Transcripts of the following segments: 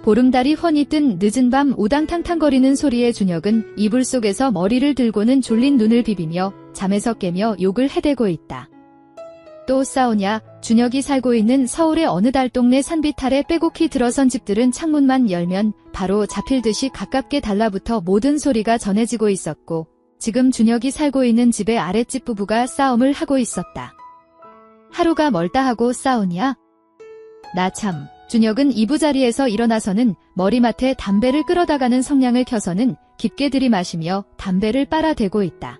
보름달이 훤히 뜬 늦은 밤 우당탕탕거리는 소리에 준혁은 이불 속에서 머리를 들고는 졸린 눈을 비비며 잠에서 깨며 욕을 해대고 있다. 또 싸우냐? 준혁이 살고 있는 서울의 어느 달동네 산빛 아래 빼곡히 들어선 집들은 창문만 열면 바로 잡힐 듯이 가깝게 달라붙어 모든 소리가 전해지고 있었고, 지금 준혁이 살고 있는 집의 아랫집 부부가 싸움을 하고 있었다. 하루가 멀다 하고 싸우냐? 나 참. 준혁은 이부자리에서 일어나서는 머리맡에 담배를 끌어다가는 성냥을 켜서는 깊게 들이마시며 담배를 빨아대고 있다.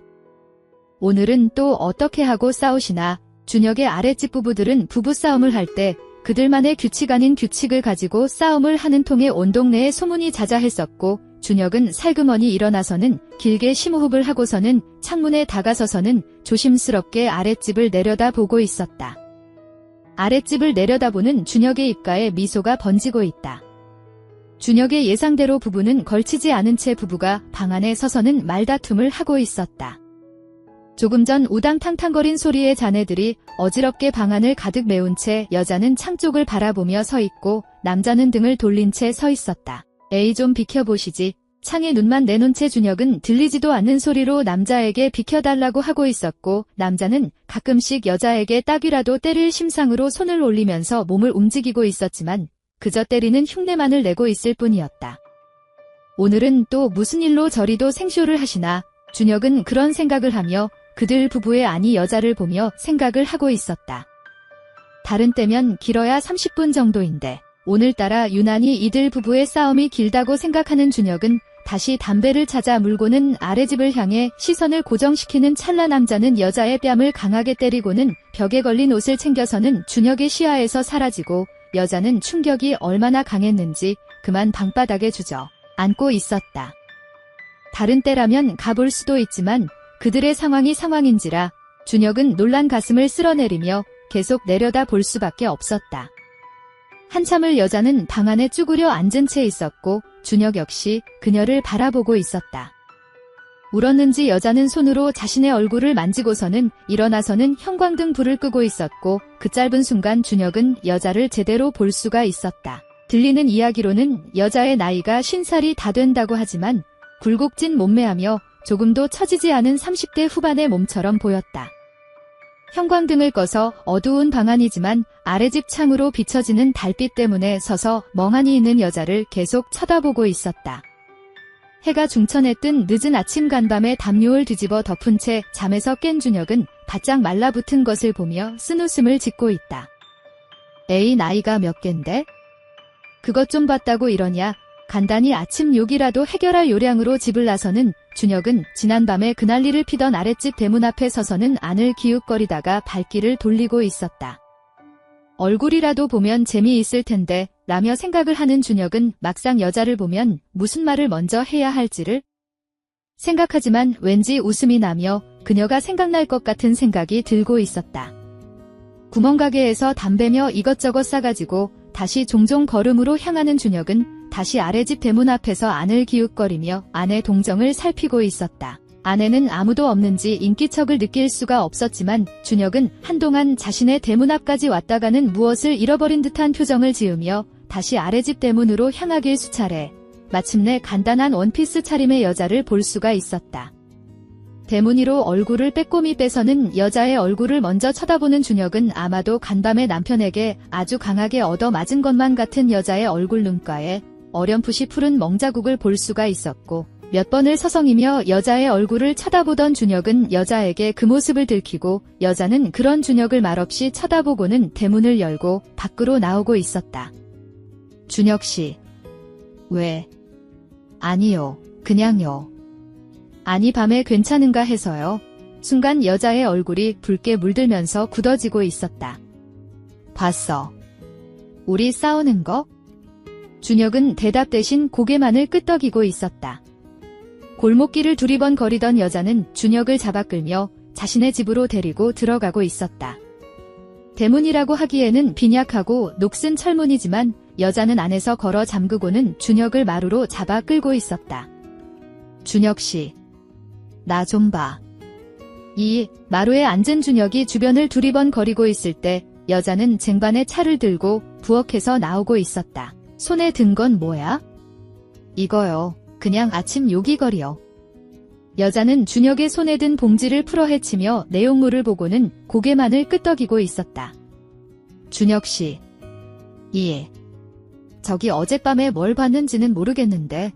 오늘은 또 어떻게 하고 싸우시나? 준혁의 아랫집 부부들은 부부싸움을 할 때 그들만의 규칙 아닌 규칙을 가지고 싸움을 하는 통에 온 동네에 소문이 자자했었고, 준혁은 살그머니 일어나서는 길게 심호흡을 하고서는 창문에 다가서서는 조심스럽게 아랫집을 내려다보고 있었다. 아랫집을 내려다보는 준혁의 입가에 미소가 번지고 있다. 준혁의 예상대로 부부는 걸치지 않은 채 부부가 방 안에 서서는 말다툼을 하고 있었다. 조금 전 우당탕탕거린 소리에 자네들이 어지럽게 방 안을 가득 메운 채 여자는 창 쪽을 바라보며 서 있고 남자는 등을 돌린 채 서 있었다. 에이 좀 비켜보시지. 창에 눈만 내놓은 채 준혁은 들리지도 않는 소리로 남자에게 비켜달라고 하고 있었고, 남자는 가끔씩 여자에게 따귀라도 때릴 심상으로 손을 올리면서 몸을 움직이고 있었지만 그저 때리는 흉내만을 내고 있을 뿐이었다. 오늘은 또 무슨 일로 저리도 생쇼를 하시나? 준혁은 그런 생각을 하며 그들 부부의 아니 여자를 보며 생각을 하고 있었다. 다른 때면 길어야 30분 정도인데 오늘따라 유난히 이들 부부의 싸움이 길다고 생각하는 준혁은 다시 담배를 찾아 물고는 아래집을 향해 시선을 고정시키는 찰나 남자는 여자의 뺨을 강하게 때리고는 벽에 걸린 옷을 챙겨서는 준혁의 시야에서 사라지고, 여자는 충격이 얼마나 강했는지 그만 방바닥에 주저 앉고 있었다. 다른 때라면 가볼 수도 있지만 그들의 상황이 상황인지라 준혁은 놀란 가슴을 쓸어내리며 계속 내려다 볼 수밖에 없었다. 한참을 여자는 방 안에 쭈그려 앉은 채 있었고 준혁 역시 그녀를 바라보고 있었다. 울었는지 여자는 손으로 자신의 얼굴을 만지고서는 일어나서는 형광등 불을 끄고 있었고, 그 짧은 순간 준혁은 여자를 제대로 볼 수가 있었다. 들리는 이야기로는 여자의 나이가 50살이 다 된다고 하지만 굴곡진 몸매하며 조금도 처지지 않은 30대 후반의 몸처럼 보였다. 형광등을 꺼서 어두운 방 안이지만 아래집 창으로 비춰지는 달빛 때문에 서서 멍하니 있는 여자를 계속 쳐다보고 있었다. 해가 중천에 뜬 늦은 아침 간밤에 담요를 뒤집어 덮은 채 잠에서 깬 준혁은 바짝 말라붙은 것을 보며 쓴웃음을 짓고 있다. 에이 나이가 몇 갠데? 그것 좀 봤다고 이러냐? 간단히 아침 욕이라도 해결할 요량으로 집을 나서는 준혁은 지난밤에 그난리를 피던 아랫집 대문 앞에 서서는 안을 기웃거리다가 발길을 돌리고 있었다. 얼굴이라도 보면 재미있을 텐데 라며 생각을 하는 준혁은 막상 여자를 보면 무슨 말을 먼저 해야 할지를 생각하지만 왠지 웃음이 나며 그녀가 생각날 것 같은 생각이 들고 있었다. 구멍가게에서 담배며 이것저것 싸가지고 다시 종종 걸음으로 향하는 준혁은 다시 아래집 대문 앞에서 안을 기웃거리며 안의 동정을 살피고 있었다. 안에는 아무도 없는지 인기척을 느낄 수가 없었지만 준혁은 한동안 자신의 대문 앞까지 왔다가는 무엇을 잃어버린 듯한 표정을 지으며 다시 아래집 대문으로 향하길 수차례 마침내 간단한 원피스 차림의 여자를 볼 수가 있었다. 대문 위로 얼굴을 빼꼼히 빼서는 여자의 얼굴을 먼저 쳐다보는 준혁은 아마도 간밤에 남편에게 아주 강하게 얻어맞은 것만 같은 여자의 얼굴 눈가에 어렴풋이 푸른 멍자국을 볼 수가 있었고, 몇 번을 서성이며 여자의 얼굴을 쳐다보던 준혁은 여자에게 그 모습을 들키고 여자는 그런 준혁을 말없이 쳐다보고는 대문을 열고 밖으로 나오고 있었다. 준혁씨. 왜? 아니요. 그냥요. 아니 밤에 괜찮은가 해서요. 순간 여자의 얼굴이 붉게 물들면서 굳어지고 있었다. 봤어. 우리 싸우는 거? 준혁은 대답 대신 고개만을 끄덕이고 있었다. 골목길을 두리번거리던 여자는 준혁을 잡아 끌며 자신의 집으로 데리고 들어가고 있었다. 대문이라고 하기에는 빈약하고 녹슨 철문이지만 여자는 안에서 걸어 잠그고는 준혁을 마루로 잡아 끌고 있었다. 준혁씨. 나 좀 봐. 이 마루에 앉은 준혁이 주변을 두리번거리고 있을 때 여자는 쟁반에 차를 들고 부엌에서 나오고 있었다. 손에 든 건 뭐야? 이거요. 그냥 아침 요기거리요. 여자는 준혁의 손에 든 봉지를 풀어 헤치며 내용물을 보고는 고개만을 끄덕이고 있었다. 준혁 씨. 예. 저기 어젯밤에 뭘 봤는지는 모르겠는데.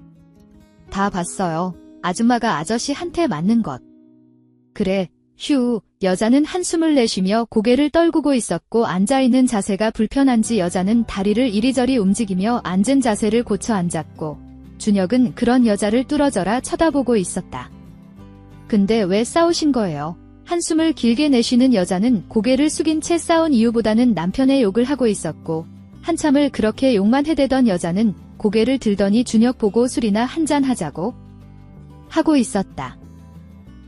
다 봤어요. 아줌마가 아저씨한테 맞는 것. 그래, 휴. 여자는 한숨을 내쉬며 고개를 떨구고 있었고 앉아있는 자세가 불편한지 여자는 다리를 이리저리 움직이며 앉은 자세를 고쳐 앉았고 준혁은 그런 여자를 뚫어져라 쳐다보고 있었다. 근데 왜 싸우신 거예요? 한숨을 길게 내쉬는 여자는 고개를 숙인 채 싸운 이유보다는 남편의 욕을 하고 있었고 한참을 그렇게 욕만 해대던 여자는 고개를 들더니 준혁 보고 술이나 한잔 하자고 하고 있었다.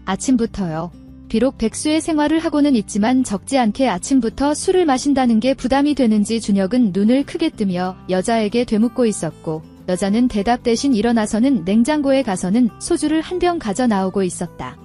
아침부터요. 비록 백수의 생활을 하고는 있지만 적지 않게 아침부터 술을 마신다는 게 부담이 되는지 준혁은 눈을 크게 뜨며 여자에게 되묻고 있었고 여자는 대답 대신 일어나서는 냉장고에 가서는 소주를 한 병 가져 나오고 있었다.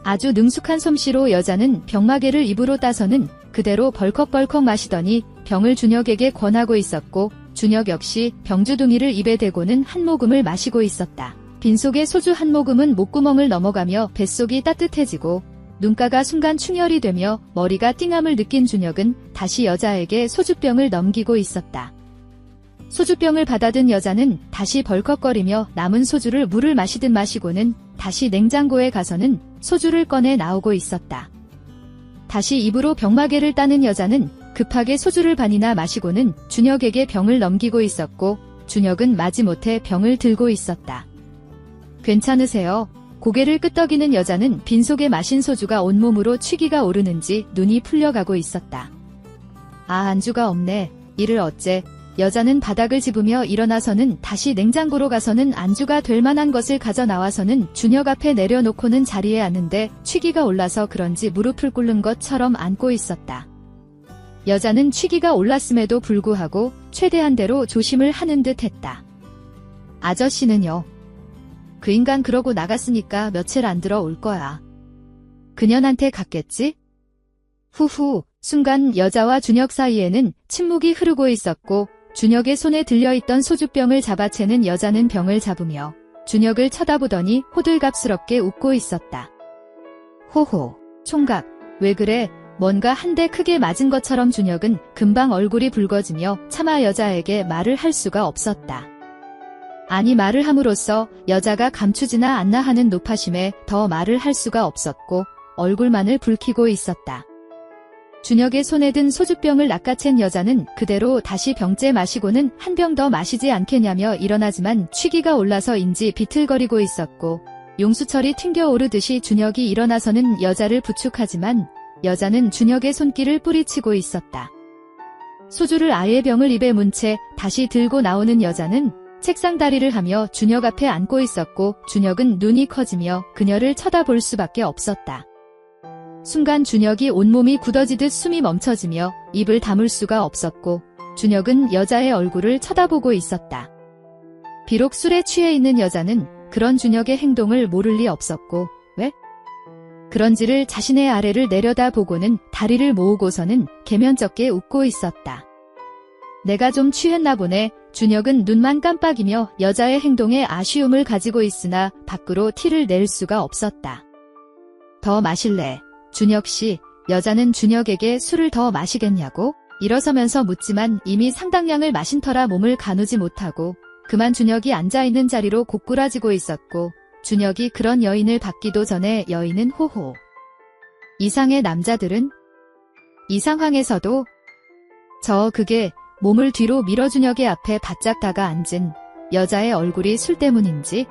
아주 능숙한 솜씨로 여자는 병마개를 입으로 따서는 그대로 벌컥벌컥 마시더니 병을 준혁에게 권하고 있었고 준혁 역시 병주둥이를 입에 대고는 한 모금을 마시고 있었다. 빈속의 소주 한 모금은 목구멍을 넘어가며 뱃속이 따뜻해지고 눈가가 순간 충혈이 되며 머리가 띵함을 느낀 준혁은 다시 여자에게 소주병을 넘기고 있었다. 소주병을 받아든 여자는 다시 벌컥거리며 남은 소주를 물을 마시듯 마시고는 다시 냉장고에 가서는 소주를 꺼내 나오고 있었다. 다시 입으로 병마개를 따는 여자는 급하게 소주를 반이나 마시고는 준혁에게 병을 넘기고 있었고 준혁은 마지못해 병을 들고 있었다. 괜찮으세요? 고개를 끄덕이는 여자는 빈속에 마신 소주가 온몸으로 취기가 오르는지 눈이 풀려가고 있었다. 아, 안주가 없네. 이를 어째. 여자는 바닥을 짚으며 일어나서는 다시 냉장고로 가서는 안주가 될 만한 것을 가져 나와서는 준혁 앞에 내려놓고는 자리에 앉는데 취기가 올라서 그런지 무릎을 꿇는 것처럼 앉고 있었다. 여자는 취기가 올랐음에도 불구하고 최대한대로 조심을 하는 듯 했다. 아저씨는요? 그 인간 그러고 나갔으니까 며칠 안 들어올 거야. 그년한테 갔겠지? 후후, 순간 여자와 준혁 사이에는 침묵이 흐르고 있었고 준혁의 손에 들려있던 소주병을 잡아채는 여자는 병을 잡으며 준혁을 쳐다보더니 호들갑스럽게 웃고 있었다. 호호, 총각, 왜 그래? 뭔가 한 대 크게 맞은 것처럼 준혁은 금방 얼굴이 붉어지며 차마 여자에게 말을 할 수가 없었다. 아니 말을 함으로써 여자가 감추지나 않나 하는 노파심에 더 말을 할 수가 없었고 얼굴만을 붉히고 있었다. 준혁의 손에 든 소주병을 낚아챈 여자는 그대로 다시 병째 마시고는 한 병 더 마시지 않겠냐며 일어나지만 취기가 올라서인지 비틀거리고 있었고 용수철이 튕겨오르듯이 준혁이 일어나서는 여자를 부축하지만 여자는 준혁의 손길을 뿌리치고 있었다. 소주를 아예 병을 입에 문 채 다시 들고 나오는 여자는 책상 다리를 하며 준혁 앞에 앉고 있었고 준혁은 눈이 커지며 그녀를 쳐다볼 수밖에 없었다. 순간 준혁이 온몸이 굳어지듯 숨이 멈춰지며 입을 다물 수가 없었고 준혁은 여자의 얼굴을 쳐다보고 있었다. 비록 술에 취해 있는 여자는 그런 준혁의 행동을 모를 리 없었고 왜? 그런지를 자신의 아래를 내려다보고는 다리를 모으고서는 개면쩍게 웃고 있었다. 내가 좀 취했나 보네. 준혁은 눈만 깜빡이며 여자의 행동에 아쉬움을 가지고 있으나 밖으로 티를 낼 수가 없었다. 더 마실래? 준혁 씨, 여자는 준혁에게 술을 더 마시겠냐고? 일어서면서 묻지만 이미 상당량을 마신 터라 몸을 가누지 못하고 그만 준혁이 앉아있는 자리로 고꾸라지고 있었고 준혁이 그런 여인을 받기도 전에 여인은 호호. 이상의 남자들은? 이 상황에서도 그게 몸을 뒤로 밀어 준혁의 앞에 바짝 다가 앉은 여자의 얼굴이 술 때문인지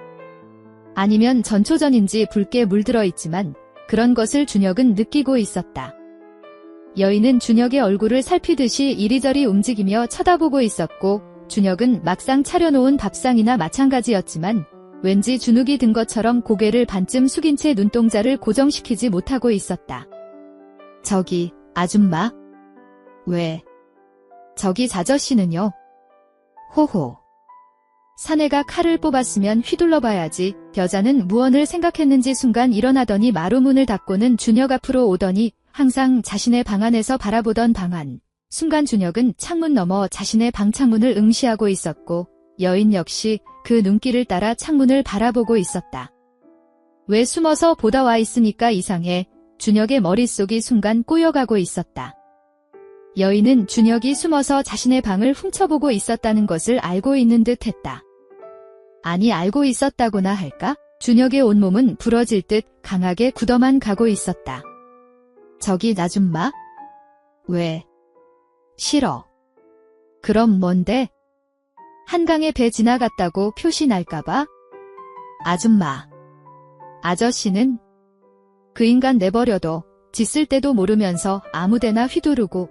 아니면 전초전인지 붉게 물들어 있지만 그런 것을 준혁은 느끼고 있었다. 여인은 준혁의 얼굴을 살피듯이 이리저리 움직이며 쳐다보고 있었고 준혁은 막상 차려놓은 밥상이나 마찬가지였지만 왠지 주눅이 든 것처럼 고개를 반쯤 숙인 채 눈동자를 고정시키지 못하고 있었다. 저기, 아줌마? 왜? 저기 자저씨는요? 호호. 사내가 칼을 뽑았으면 휘둘러 봐야지. 여자는 무언을 생각했는지 순간 일어나더니 마루문을 닫고는 준혁 앞으로 오더니 항상 자신의 방 안에서 바라보던 방 안. 순간 준혁은 창문 너머 자신의 방 창문을 응시하고 있었고 여인 역시 그 눈길을 따라 창문을 바라보고 있었다. 왜 숨어서 보다 와 있으니까 이상해. 준혁의 머릿속이 순간 꼬여가고 있었다. 여인은 준혁이 숨어서 자신의 방을 훔쳐보고 있었다는 것을 알고 있는 듯 했다. 아니 알고 있었다고나 할까? 준혁의 온몸은 부러질 듯 강하게 굳어만 가고 있었다. 저기 나 좀 봐. 왜? 싫어. 그럼 뭔데? 한강에 배 지나갔다고 표시 날까봐? 아줌마. 아저씨는? 그 인간 내버려둬. 짖을 때도 모르면서 아무데나 휘두르고.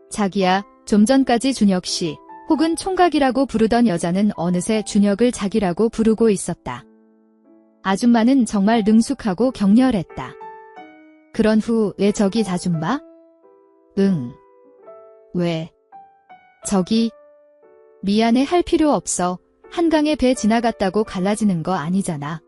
자기야, 좀 전까지 준혁씨 혹은 총각이라고 부르던 여자는 어느새 준혁을 자기라고 부르고 있었다. 아줌마는 정말 능숙하고 격렬했다. 그런 후 왜 저기 나 좀 봐? 응. 왜? 저기. 미안해 할 필요 없어. 한강에 배 지나갔다고 갈라지는 거 아니잖아.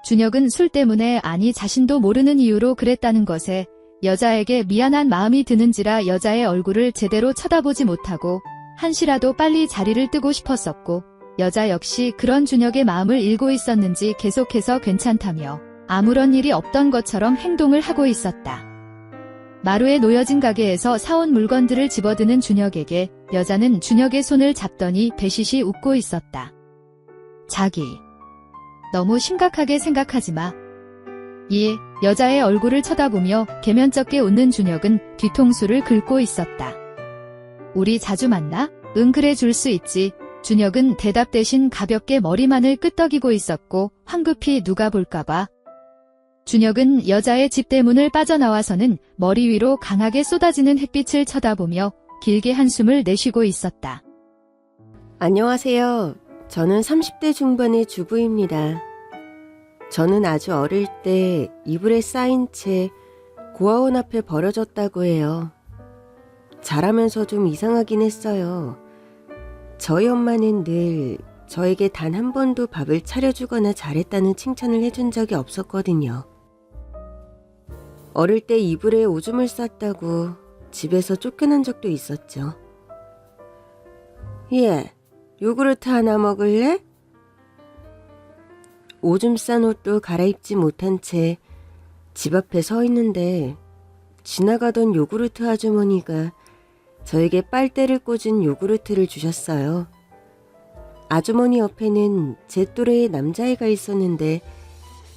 준혁은 술 때문에 아니 자신도 모르는 이유로 그랬다는 것에 여자에게 미안한 마음이 드는지라 여자의 얼굴을 제대로 쳐다보지 못하고 한시라도 빨리 자리를 뜨고 싶었었고 여자 역시 그런 준혁의 마음을 읽고 있었는지 계속해서 괜찮다며 아무런 일이 없던 것처럼 행동을 하고 있었다. 마루에 놓여진 가게에서 사온 물건들을 집어드는 준혁에게 여자는 준혁의 손을 잡더니 배시시 웃고 있었다. 자기. 너무 심각하게 생각하지 마. 예, 여자의 얼굴을 쳐다보며 개면쩍게 웃는 준혁은 뒤통수를 긁고 있었다. 우리 자주 만나? 응 그래 줄 수 있지. 준혁은 대답 대신 가볍게 머리만을 끄덕이고 있었고 황급히 누가 볼까봐. 준혁은 여자의 집대문을 빠져나와서는 머리 위로 강하게 쏟아지는 햇빛을 쳐다보며 길게 한숨을 내쉬고 있었다. 안녕하세요. 저는 30대 중반의 주부입니다. 저는 아주 어릴 때 이불에 쌓인 채 고아원 앞에 버려졌다고 해요. 자라면서 좀 이상하긴 했어요. 저희 엄마는 늘 저에게 단 한 번도 밥을 차려주거나 잘했다는 칭찬을 해준 적이 없었거든요. 어릴 때 이불에 오줌을 쌌다고 집에서 쫓겨난 적도 있었죠. 예, 요구르트 하나 먹을래? 오줌 싼 옷도 갈아입지 못한 채 집 앞에 서 있는데 지나가던 요구르트 아주머니가 저에게 빨대를 꽂은 요구르트를 주셨어요. 아주머니 옆에는 제 또래의 남자애가 있었는데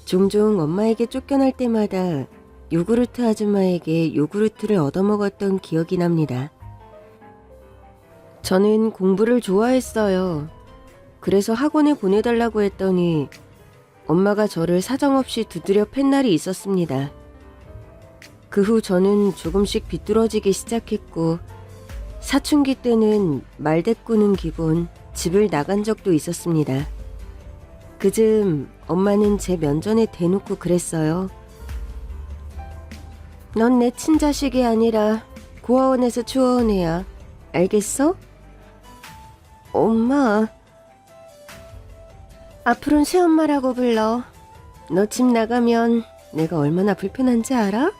종종 엄마에게 쫓겨날 때마다 요구르트 아줌마에게 요구르트를 얻어먹었던 기억이 납니다. 저는 공부를 좋아했어요. 그래서 학원에 보내달라고 했더니 엄마가 저를 사정없이 두드려 팬 날이 있었습니다. 그 후 저는 조금씩 비뚤어지기 시작했고 사춘기 때는 말대꾸는 기본 집을 나간 적도 있었습니다. 그즈음 엄마는 제 면전에 대놓고 그랬어요. 넌 내 친자식이 아니라 고아원에서 주워온 애야. 알겠어? 엄마. 앞으로는 새엄마라고 불러. 너 집 나가면 내가 얼마나 불편한지 알아?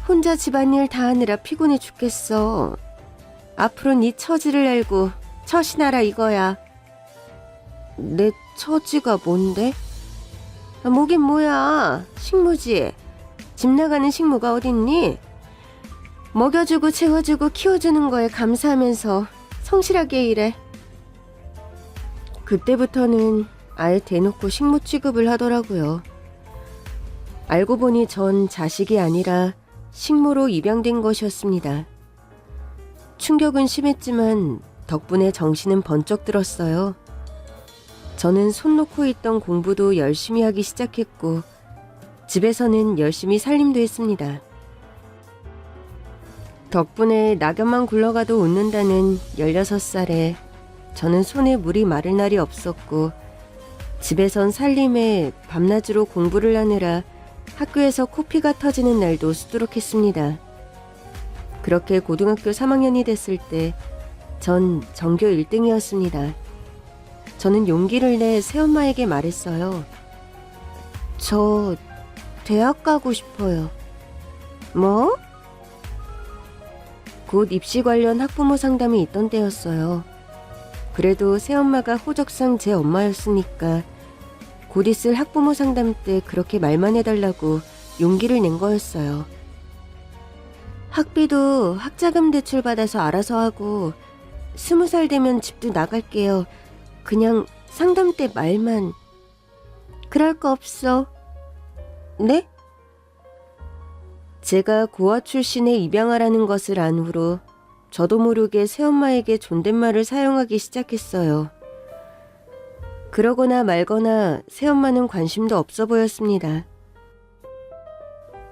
혼자 집안일 다 하느라 피곤해 죽겠어. 앞으로 네 처지를 알고 처신하라 이거야. 내 처지가 뭔데? 뭐긴 뭐야. 식무지. 집 나가는 식무가 어딨니? 먹여주고 채워주고 키워주는 거에 감사하면서 성실하게 일해. 그때부터는 아예 대놓고 식무 취급을 하더라고요. 알고 보니 전 자식이 아니라 식무로 입양된 것이었습니다. 충격은 심했지만 덕분에 정신은 번쩍 들었어요. 저는 손 놓고 있던 공부도 열심히 하기 시작했고 집에서는 열심히 살림도 했습니다. 덕분에 낙엽만 굴러가도 웃는다는 16살에 저는 손에 물이 마를 날이 없었고 집에선 살림에 밤낮으로 공부를 하느라 학교에서 코피가 터지는 날도 수두룩했습니다. 그렇게 고등학교 3학년이 됐을 때 전 전교 1등이었습니다. 저는 용기를 내 새엄마에게 말했어요. 저 대학 가고 싶어요. 뭐? 곧 입시 관련 학부모 상담이 있던 때였어요. 그래도 새엄마가 호적상 제 엄마였으니까 곧 있을 학부모 상담 때 그렇게 말만 해달라고 용기를 낸 거였어요. 학비도 학자금 대출 받아서 알아서 하고 20살 되면 집도 나갈게요. 그냥 상담 때 말만. 그럴 거 없어. 네? 제가 고아 출신의 입양아라는 것을 안 후로 저도 모르게 새엄마에게 존댓말을 사용하기 시작했어요. 그러거나 말거나 새엄마는 관심도 없어 보였습니다.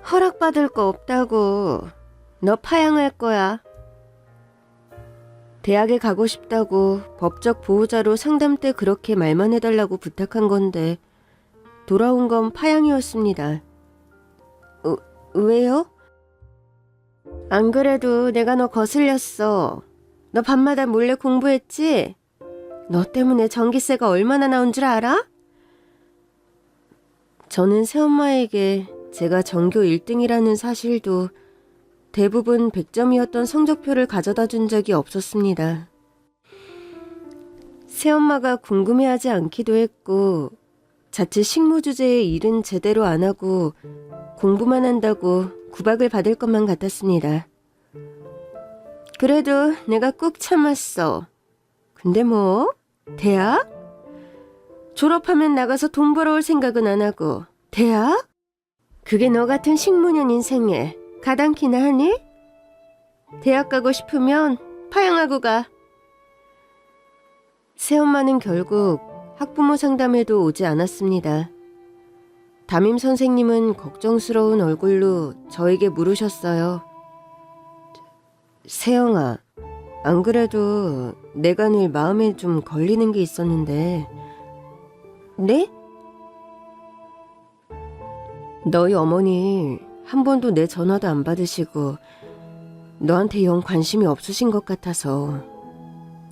허락받을 거 없다고. 너 파양할 거야. 대학에 가고 싶다고 법적 보호자로 상담 때 그렇게 말만 해달라고 부탁한 건데 돌아온 건 파양이었습니다. 왜요? 안 그래도 내가 너 거슬렸어. 너 밤마다 몰래 공부했지? 너 때문에 전기세가 얼마나 나온 줄 알아? 저는 새엄마에게 제가 전교 1등이라는 사실도 대부분 100점이었던 성적표를 가져다 준 적이 없었습니다. 새엄마가 궁금해하지 않기도 했고 자칫 식무 주제의 일은 제대로 안 하고 공부만 한다고 구박을 받을 것만 같았습니다. 그래도 내가 꾹 참았어. 근데 뭐? 대학? 졸업하면 나가서 돈 벌어올 생각은 안 하고 대학? 그게 너 같은 식무년 인생에 가당키나 하니? 대학 가고 싶으면 파양하고 가. 새엄마는 결국 학부모 상담에도 오지 않았습니다. 담임 선생님은 걱정스러운 얼굴로 저에게 물으셨어요. 새영아, 안 그래도 내가 늘 마음에 좀 걸리는 게 있었는데. 네? 너희 어머니 한 번도 내 전화도 안 받으시고 너한테 영 관심이 없으신 것 같아서.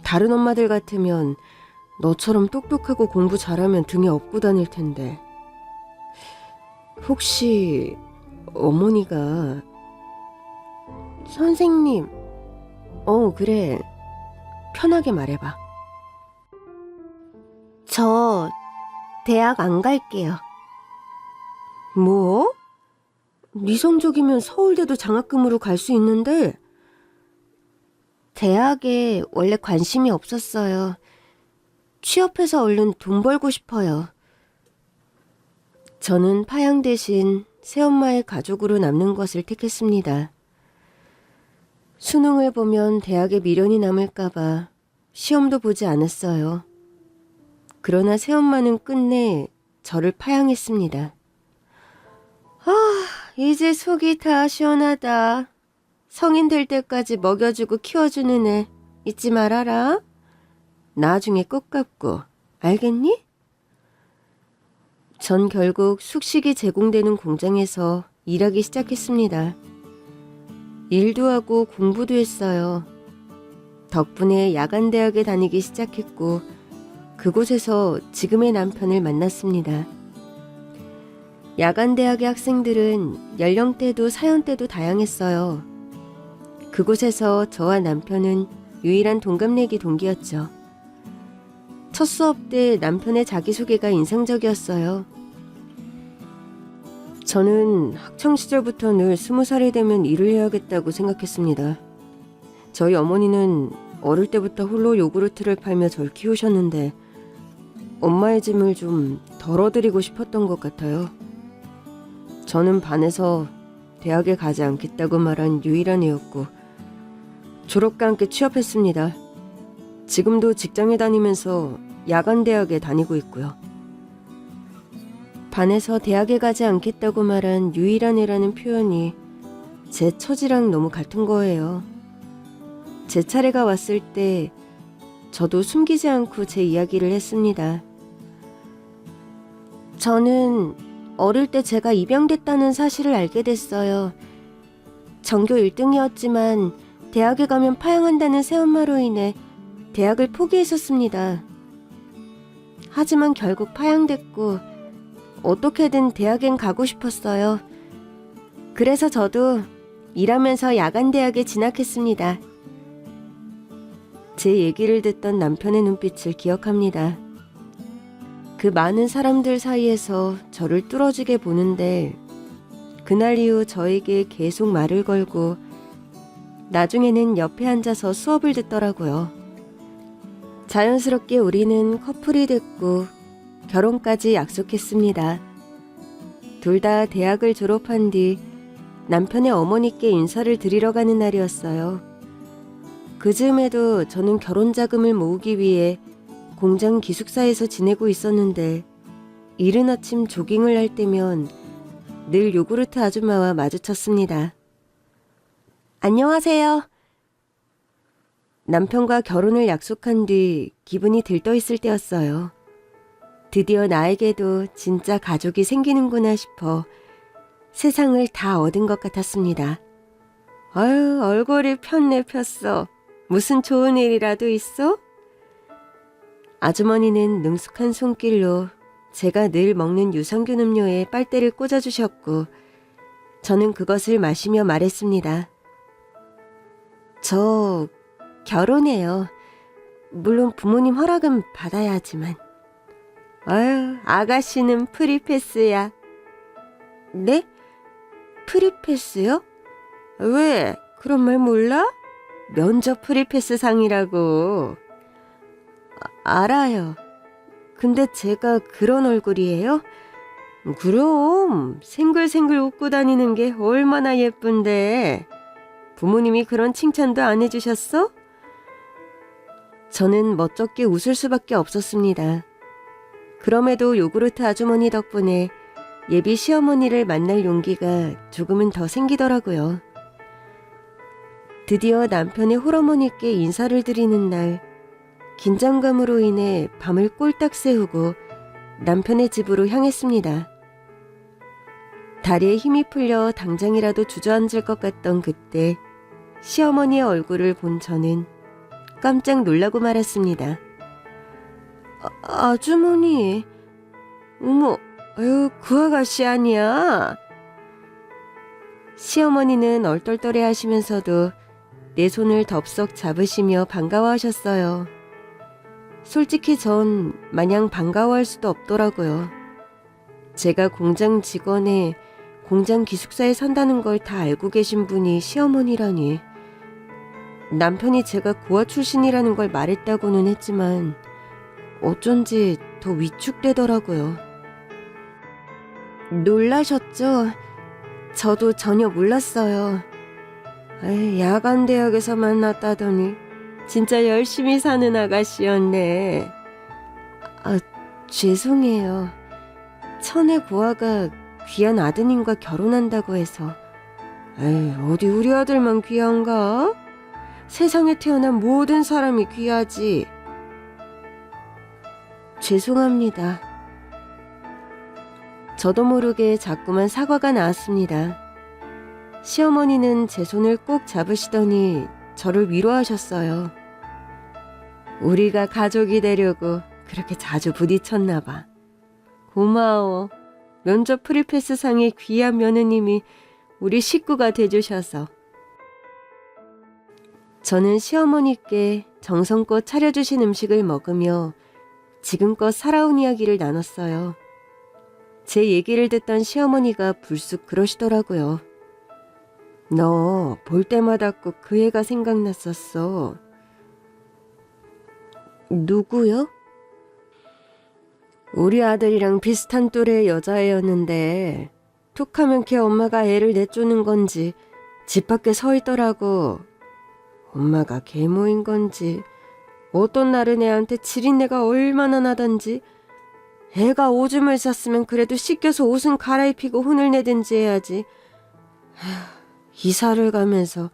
다른 엄마들 같으면 너처럼 똑똑하고 공부 잘하면 등에 업고 다닐 텐데. 혹시 어머니가... 선생님, 그래. 편하게 말해봐. 저 대학 안 갈게요. 뭐? 네 성적이면 서울대도 장학금으로 갈 수 있는데. 대학에 원래 관심이 없었어요. 취업해서 얼른 돈 벌고 싶어요. 저는 파양 대신 새엄마의 가족으로 남는 것을 택했습니다. 수능을 보면 대학에 미련이 남을까봐 시험도 보지 않았어요. 그러나 새엄마는 끝내 저를 파양했습니다. 이제 속이 다 시원하다. 성인 될 때까지 먹여주고 키워주는 애 잊지 말아라. 나중에 꼭 갚고, 알겠니? 전 결국 숙식이 제공되는 공장에서 일하기 시작했습니다. 일도 하고 공부도 했어요. 덕분에 야간대학에 다니기 시작했고 그곳에서 지금의 남편을 만났습니다. 야간대학의 학생들은 연령대도 사연대도 다양했어요. 그곳에서 저와 남편은 유일한 동갑내기 동기였죠. 첫 수업 때 남편의 자기소개가 인상적이었어요. 저는 학창시절부터 늘 20살이 되면 일을 해야겠다고 생각했습니다. 저희 어머니는 어릴 때부터 홀로 요구르트를 팔며 절 키우셨는데 엄마의 짐을 좀 덜어드리고 싶었던 것 같아요. 저는 반에서 대학에 가지 않겠다고 말한 유일한 애였고 졸업과 함께 취업했습니다. 지금도 직장에 다니면서 야간대학에 다니고 있고요. 반에서 대학에 가지 않겠다고 말한 유일한 애라는 표현이 제 처지랑 너무 같은 거예요. 제 차례가 왔을 때 저도 숨기지 않고 제 이야기를 했습니다. 저는 어릴 때 제가 입양됐다는 사실을 알게 됐어요. 전교 1등이었지만 대학에 가면 파양한다는 새엄마로 인해 대학을 포기했었습니다. 하지만 결국 파양됐고 어떻게든 대학엔 가고 싶었어요. 그래서 저도 일하면서 야간대학에 진학했습니다. 제 얘기를 듣던 남편의 눈빛을 기억합니다. 그 많은 사람들 사이에서 저를 뚫어지게 보는데 그날 이후 저에게 계속 말을 걸고 나중에는 옆에 앉아서 수업을 듣더라고요. 자연스럽게 우리는 커플이 됐고 결혼까지 약속했습니다. 둘 다 대학을 졸업한 뒤 남편의 어머니께 인사를 드리러 가는 날이었어요. 그 즈음에도 저는 결혼 자금을 모으기 위해 공장 기숙사에서 지내고 있었는데 이른 아침 조깅을 할 때면 늘 요구르트 아줌마와 마주쳤습니다. 안녕하세요. 남편과 결혼을 약속한 뒤 기분이 들떠 있을 때였어요. 드디어 나에게도 진짜 가족이 생기는구나 싶어 세상을 다 얻은 것 같았습니다. 아유, 얼굴이 폈네 폈어. 무슨 좋은 일이라도 있어? 아주머니는 능숙한 손길로 제가 늘 먹는 유산균 음료에 빨대를 꽂아주셨고 저는 그것을 마시며 말했습니다. 저 결혼해요. 물론 부모님 허락은 받아야 하지만. 아유, 아가씨는 프리패스야. 네? 프리패스요? 왜? 그런 말 몰라? 면접 프리패스 상이라고. 알아요. 근데 제가 그런 얼굴이에요? 그럼 생글생글 웃고 다니는 게 얼마나 예쁜데. 부모님이 그런 칭찬도 안 해주셨어? 저는 멋쩍게 웃을 수밖에 없었습니다. 그럼에도 요구르트 아주머니 덕분에 예비 시어머니를 만날 용기가 조금은 더 생기더라고요. 드디어 남편의 홀어머니께 인사를 드리는 날, 긴장감으로 인해 밤을 꼴딱 새우고 남편의 집으로 향했습니다. 다리에 힘이 풀려 당장이라도 주저앉을 것 같던 그때 시어머니의 얼굴을 본 저는 깜짝 놀라고 말았습니다. 아주머니, 어머, 아유, 그 아가씨 아니야? 시어머니는 얼떨떨해 하시면서도 내 손을 덥석 잡으시며 반가워하셨어요. 솔직히 전 마냥 반가워할 수도 없더라고요. 제가 공장 직원에 공장 기숙사에 산다는 걸 다 알고 계신 분이 시어머니라니. 남편이 제가 고아 출신이라는 걸 말했다고는 했지만 어쩐지 더 위축되더라고요. 놀라셨죠? 저도 전혀 몰랐어요. 야간 대학에서 만났다더니 진짜 열심히 사는 아가씨였네. 죄송해요. 천의 고아가 귀한 아드님과 결혼한다고 해서. 어디 우리 아들만 귀한가? 세상에 태어난 모든 사람이 귀하지. 죄송합니다. 저도 모르게 자꾸만 사과가 나왔습니다. 시어머니는 제 손을 꼭 잡으시더니 저를 위로하셨어요. 우리가 가족이 되려고 그렇게 자주 부딪혔나 봐. 고마워. 면접 프리패스 상의 귀한 며느님이 우리 식구가 돼주셔서. 저는 시어머니께 정성껏 차려주신 음식을 먹으며 지금껏 살아온 이야기를 나눴어요. 제 얘기를 듣던 시어머니가 불쑥 그러시더라고요. 너 볼 때마다 꼭 그 애가 생각났었어. 누구요? 우리 아들이랑 비슷한 또래의 여자애였는데 툭하면 걔 엄마가 애를 내쫓는 건지 집 밖에 서 있더라고. 엄마가 계모인 건지 어떤 날은 애한테 지린내가 얼마나 나던지. 애가 오줌을 쌌으면 그래도 씻겨서 옷은 갈아입히고 혼을 내든지 해야지. 이사를 가면서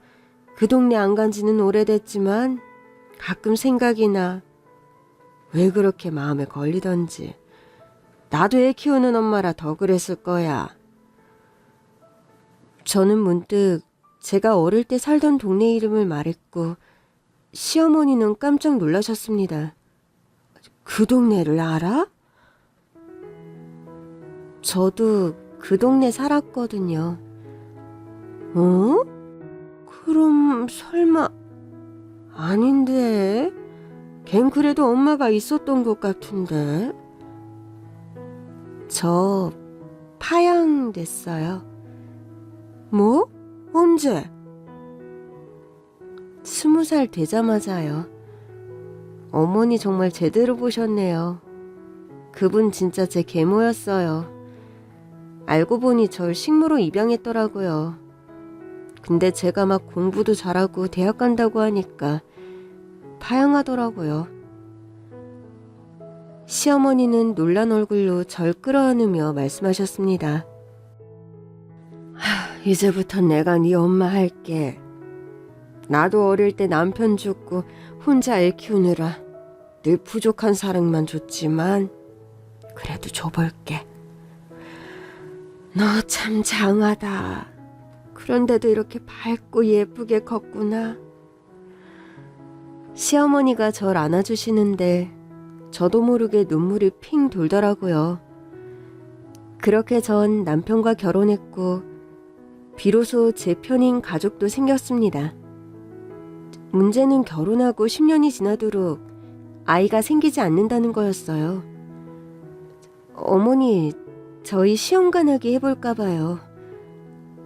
그 동네 안 간 지는 오래됐지만 가끔 생각이 나. 왜 그렇게 마음에 걸리던지. 나도 애 키우는 엄마라 더 그랬을 거야. 저는 문득 제가 어릴 때 살던 동네 이름을 말했고 시어머니는 깜짝 놀라셨습니다. 그 동네를 알아? 저도 그 동네 살았거든요. 어? 그럼 설마 아닌데? 걘 그래도 엄마가 있었던 것 같은데. 저 파양됐어요. 뭐? 언제? 20살 되자마자요. 어머니 정말 제대로 보셨네요. 그분 진짜 제 계모였어요. 알고 보니 절 식모로 입양했더라고요. 근데 제가 막 공부도 잘하고 대학 간다고 하니까 파양하더라고요. 시어머니는 놀란 얼굴로 절 끌어안으며 말씀하셨습니다. 이제부턴 내가 네 엄마 할게. 나도 어릴 때 남편 죽고 혼자 애 키우느라 늘 부족한 사랑만 줬지만 그래도 줘볼게. 너 참 장하다. 그런데도 이렇게 밝고 예쁘게 컸구나. 시어머니가 절 안아주시는데 저도 모르게 눈물이 핑 돌더라고요. 그렇게 전 남편과 결혼했고 비로소 제 편인 가족도 생겼습니다. 문제는 결혼하고 10년이 지나도록 아이가 생기지 않는다는 거였어요. 어머니, 저희 시험관하기 해볼까 봐요.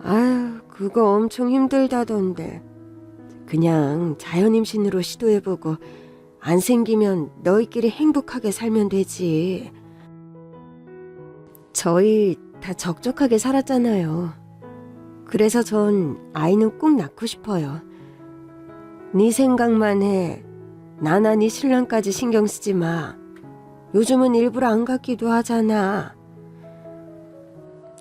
아유, 그거 엄청 힘들다던데. 그냥 자연임신으로 시도해보고 안 생기면 너희끼리 행복하게 살면 되지. 저희 다 적적하게 살았잖아요. 그래서 전 아이는 꼭 낳고 싶어요. 네 생각만 해. 나나 네 신랑까지 신경 쓰지 마. 요즘은 일부러 안 갖기도 하잖아.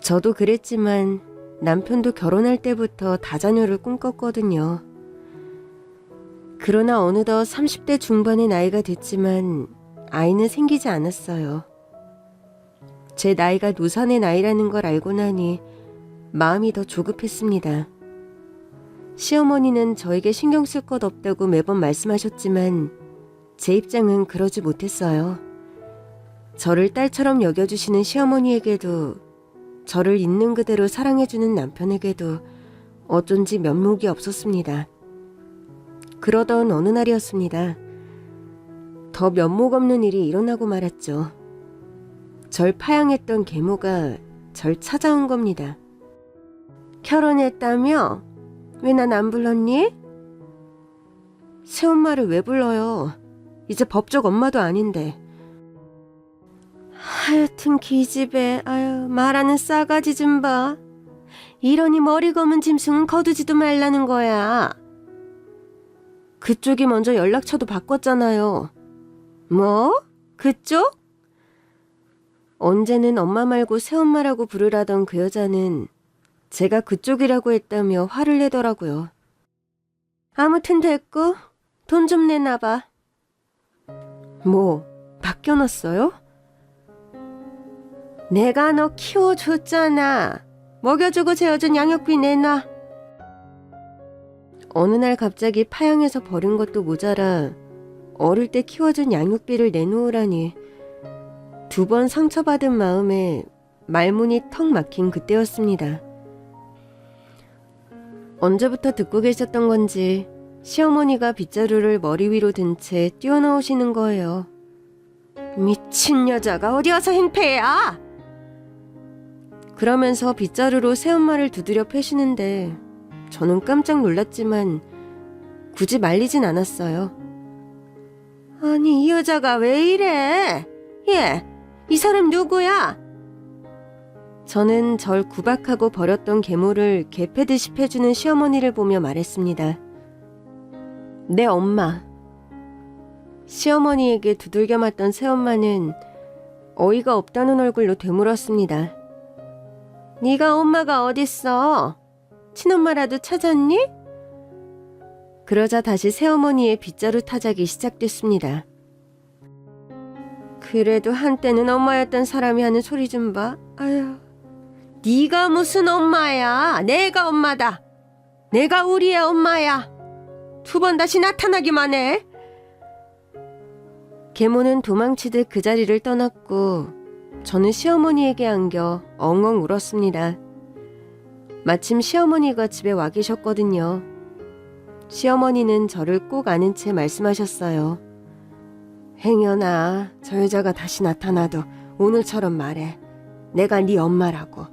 저도 그랬지만 남편도 결혼할 때부터 다자녀를 꿈꿨거든요. 그러나 어느덧 30대 중반의 나이가 됐지만 아이는 생기지 않았어요. 제 나이가 노산의 나이라는 걸 알고 나니 마음이 더 조급했습니다. 시어머니는 저에게 신경 쓸 것 없다고 매번 말씀하셨지만 제 입장은 그러지 못했어요. 저를 딸처럼 여겨주시는 시어머니에게도 저를 있는 그대로 사랑해주는 남편에게도 어쩐지 면목이 없었습니다. 그러던 어느 날이었습니다. 더 면목 없는 일이 일어나고 말았죠. 절 파양했던 계모가 절 찾아온 겁니다. 결혼했다며? 왜 난 안 불렀니? 새엄마를 왜 불러요? 이제 법적 엄마도 아닌데. 하여튼 기집애, 아유, 말하는 싸가지 좀 봐. 이러니 머리 검은 짐승은 거두지도 말라는 거야. 그쪽이 먼저 연락처도 바꿨잖아요. 뭐? 그쪽? 언제는 엄마 말고 새엄마라고 부르라던 그 여자는 제가 그쪽이라고 했다며 화를 내더라고요. 아무튼 됐고 돈 좀 내놔봐. 뭐, 바뀌어놨어요? 내가 너 키워줬잖아. 먹여주고 재워준 양육비 내놔. 어느 날 갑자기 파양해서 버린 것도 모자라 어릴 때 키워준 양육비를 내놓으라니 2번 상처받은 마음에 말문이 턱 막힌 그때였습니다. 언제부터 듣고 계셨던 건지 시어머니가 빗자루를 머리 위로 든 채 뛰어나오시는 거예요. 미친 여자가 어디 와서 행패야! 그러면서 빗자루로 새엄마를 두드려 패시는데 저는 깜짝 놀랐지만 굳이 말리진 않았어요. 아니, 이 여자가 왜 이래? 얘, 이 사람 누구야? 저는 절 구박하고 버렸던 계모를 개 패듯이 패주는 시어머니를 보며 말했습니다. 내 엄마. 시어머니에게 두들겨 맞던 새엄마는 어이가 없다는 얼굴로 되물었습니다. 네가 엄마가 어딨어? 친엄마라도 찾았니? 그러자 다시 새어머니의 빗자루 타작이 시작됐습니다. 그래도 한때는 엄마였던 사람이 하는 소리 좀 봐. 아휴, 네가 무슨 엄마야? 내가 엄마다. 내가 우리의 엄마야. 2번 다시 나타나기만 해. 계모는 도망치듯 그 자리를 떠났고 저는 시어머니에게 안겨 엉엉 울었습니다. 마침 시어머니가 집에 와 계셨거든요. 시어머니는 저를 꼭 아는 채 말씀하셨어요. 행여나 저 여자가 다시 나타나도 오늘처럼 말해. 내가 네 엄마라고.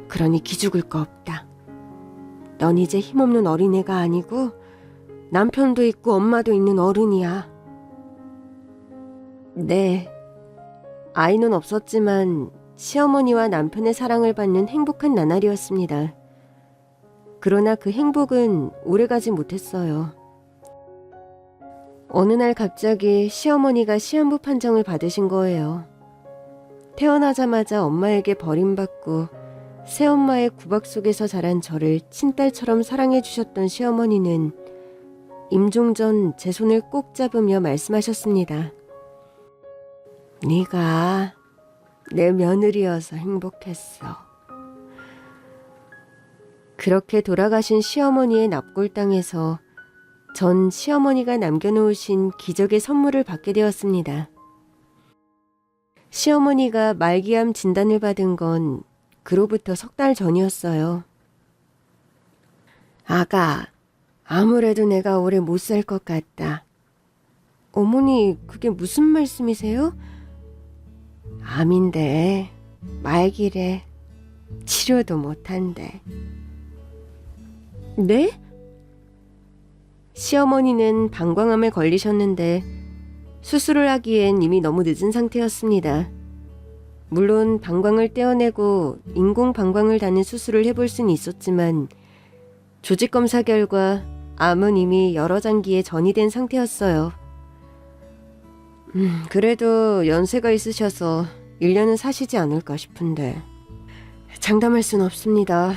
그러니 기죽을 거 없다. 넌 이제 힘없는 어린애가 아니고 남편도 있고 엄마도 있는 어른이야. 네. 아이는 없었지만 시어머니와 남편의 사랑을 받는 행복한 나날이었습니다. 그러나 그 행복은 오래가지 못했어요. 어느 날 갑자기 시어머니가 시한부 판정을 받으신 거예요. 태어나자마자 엄마에게 버림받고 새엄마의 구박 속에서 자란 저를 친딸처럼 사랑해 주셨던 시어머니는 임종 전 제 손을 꼭 잡으며 말씀하셨습니다. 네가 내 며느리여서 행복했어. 그렇게 돌아가신 시어머니의 납골당에서 전 시어머니가 남겨놓으신 기적의 선물을 받게 되었습니다. 시어머니가 말기암 진단을 받은 건 그로부터 3달 전이었어요. 아가, 아무래도 내가 오래 못 살 것 같다. 어머니, 그게 무슨 말씀이세요? 암인데 말기래. 치료도 못한대. 네? 시어머니는 방광암에 걸리셨는데 수술을 하기엔 이미 너무 늦은 상태였습니다. 물론 방광을 떼어내고 인공 방광을 다는 수술을 해볼 수는 있었지만 조직 검사 결과 암은 이미 여러 장기에 전이된 상태였어요. 그래도 연세가 있으셔서 1년은 사시지 않을까 싶은데 장담할 순 없습니다.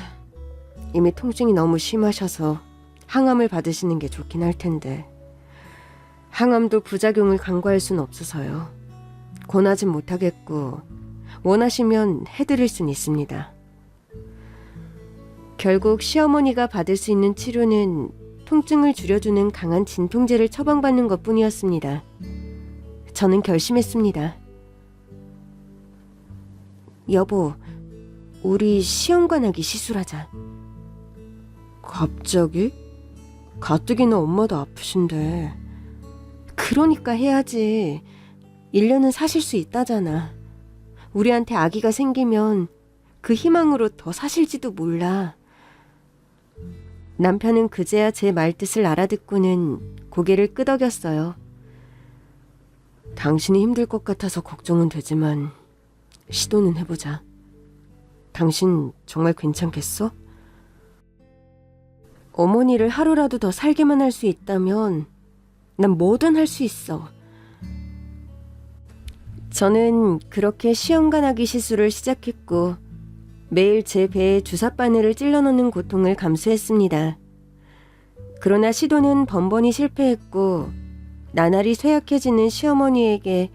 이미 통증이 너무 심하셔서 항암을 받으시는 게 좋긴 할 텐데 항암도 부작용을 간과할 순 없어서요. 권하진 못하겠고 원하시면 해드릴 순 있습니다. 결국 시어머니가 받을 수 있는 치료는 통증을 줄여주는 강한 진통제를 처방받는 것뿐이었습니다. 저는 결심했습니다. 여보, 우리 시험관하기 시술하자. 갑자기? 가뜩이나 엄마도 아프신데. 그러니까 해야지. 1년은 사실 수 있다잖아. 우리한테 아기가 생기면 그 희망으로 더 사실지도 몰라. 남편은 그제야 제 말뜻을 알아듣고는 고개를 끄덕였어요. 당신이 힘들 것 같아서 걱정은 되지만 시도는 해보자. 당신 정말 괜찮겠어? 어머니를 하루라도 더 살게만 할 수 있다면 난 뭐든 할 수 있어. 저는 그렇게 시험관하기 시술을 시작했고 매일 제 배에 주사바늘을 찔러넣는 고통을 감수했습니다. 그러나 시도는 번번이 실패했고 나날이 쇠약해지는 시어머니에게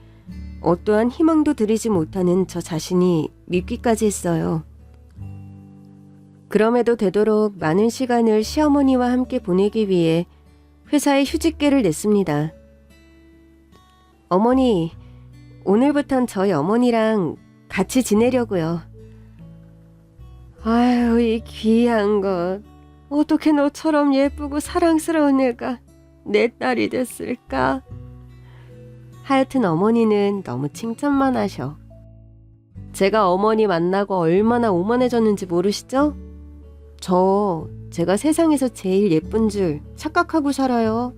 어떠한 희망도 드리지 못하는 저 자신이 밉기까지 했어요. 그럼에도 되도록 많은 시간을 시어머니와 함께 보내기 위해 회사에 휴직계를 냈습니다. 어머니, 오늘부턴 저희 어머니랑 같이 지내려고요. 아유, 이 귀한 것. 어떻게 너처럼 예쁘고 사랑스러운 애가 내 딸이 됐을까? 하여튼 어머니는 너무 칭찬만 하셔. 제가 어머니 만나고 얼마나 오만해졌는지 모르시죠? 제가 세상에서 제일 예쁜 줄 착각하고 살아요.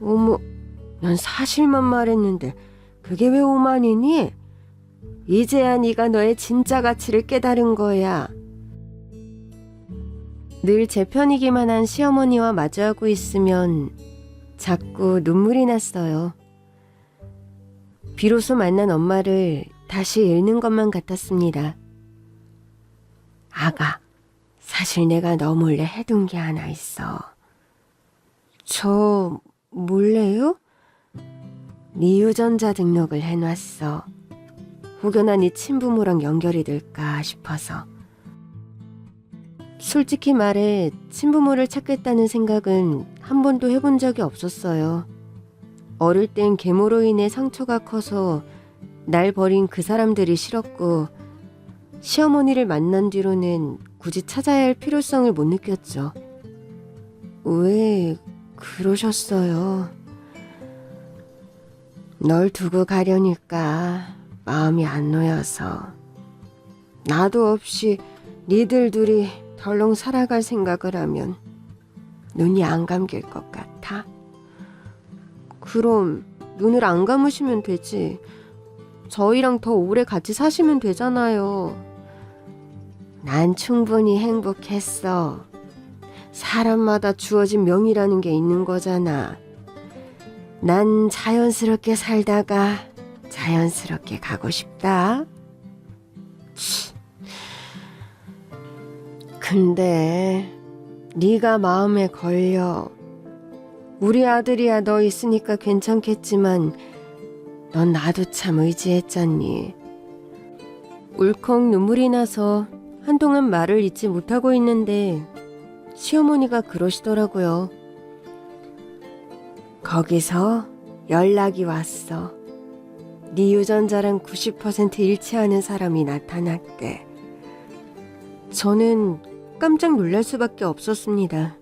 어머, 난 사실만 말했는데 그게 왜 오만이니? 이제야 네가 너의 진짜 가치를 깨달은 거야. 늘 제 편이기만 한 시어머니와 마주하고 있으면 자꾸 눈물이 났어요. 비로소 만난 엄마를 다시 잃는 것만 같았습니다. 아가, 사실 내가 너 몰래 해둔 게 하나 있어. 저 몰래요? 네 유전자 등록을 해놨어. 혹여나 네 친부모랑 연결이 될까 싶어서. 솔직히 말해 친부모를 찾겠다는 생각은 한 번도 해본 적이 없었어요. 어릴 땐 계모로 인해 상처가 커서 날 버린 그 사람들이 싫었고 시어머니를 만난 뒤로는 굳이 찾아야 할 필요성을 못 느꼈죠. 왜 그러셨어요? 널 두고 가려니까 마음이 안 놓여서. 나도 없이 니들 둘이 덜렁 살아갈 생각을 하면 눈이 안 감길 것 같아. 그럼 눈을 안 감으시면 되지. 저희랑 더 오래 같이 사시면 되잖아요. 난 충분히 행복했어. 사람마다 주어진 명이라는 게 있는 거잖아. 난 자연스럽게 살다가 자연스럽게 가고 싶다. 치. 근데 네가 마음에 걸려. 우리 아들이야 너 있으니까 괜찮겠지만 넌 나도 참 의지했잖니. 울컥 눈물이 나서 한동안 말을 잇지 못하고 있는데 시어머니가 그러시더라고요. 거기서 연락이 왔어. 네 유전자랑 90% 일치하는 사람이 나타났대. 저는 깜짝 놀랄 수밖에 없었습니다.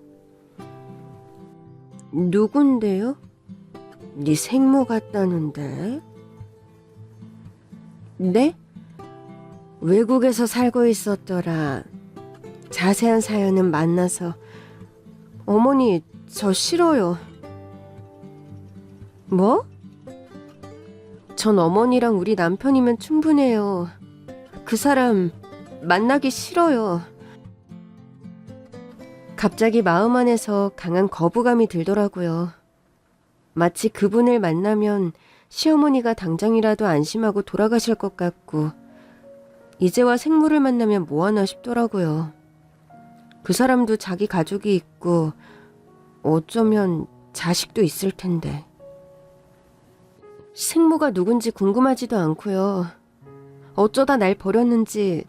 누군데요? 네 생모 같다는데? 네? 외국에서 살고 있었더라. 자세한 사연은 만나서. 어머니, 저 싫어요. 뭐? 전 어머니랑 우리 남편이면 충분해요. 그 사람 만나기 싫어요. 갑자기 마음 안에서 강한 거부감이 들더라고요. 마치 그분을 만나면 시어머니가 당장이라도 안심하고 돌아가실 것 같고 이제와 생모를 만나면 뭐하나 싶더라고요. 그 사람도 자기 가족이 있고 어쩌면 자식도 있을 텐데. 생모가 누군지 궁금하지도 않고요. 어쩌다 날 버렸는지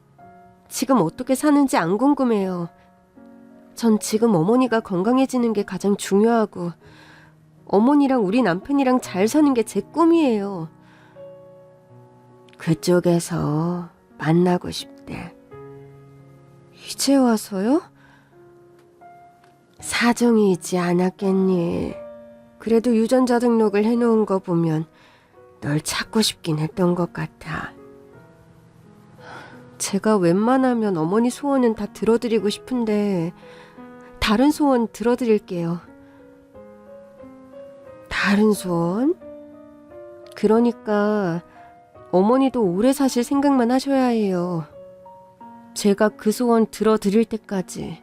지금 어떻게 사는지 안 궁금해요. 전 지금 어머니가 건강해지는 게 가장 중요하고 어머니랑 우리 남편이랑 잘 사는 게 제 꿈이에요. 그쪽에서 만나고 싶대. 이제 와서요? 사정이 있지 않았겠니? 그래도 유전자 등록을 해놓은 거 보면 널 찾고 싶긴 했던 것 같아. 제가 웬만하면 어머니 소원은 다 들어드리고 싶은데 다른 소원 들어드릴게요. 다른 소원? 그러니까 어머니도 오래 사실 생각만 하셔야 해요. 제가 그 소원 들어드릴 때까지.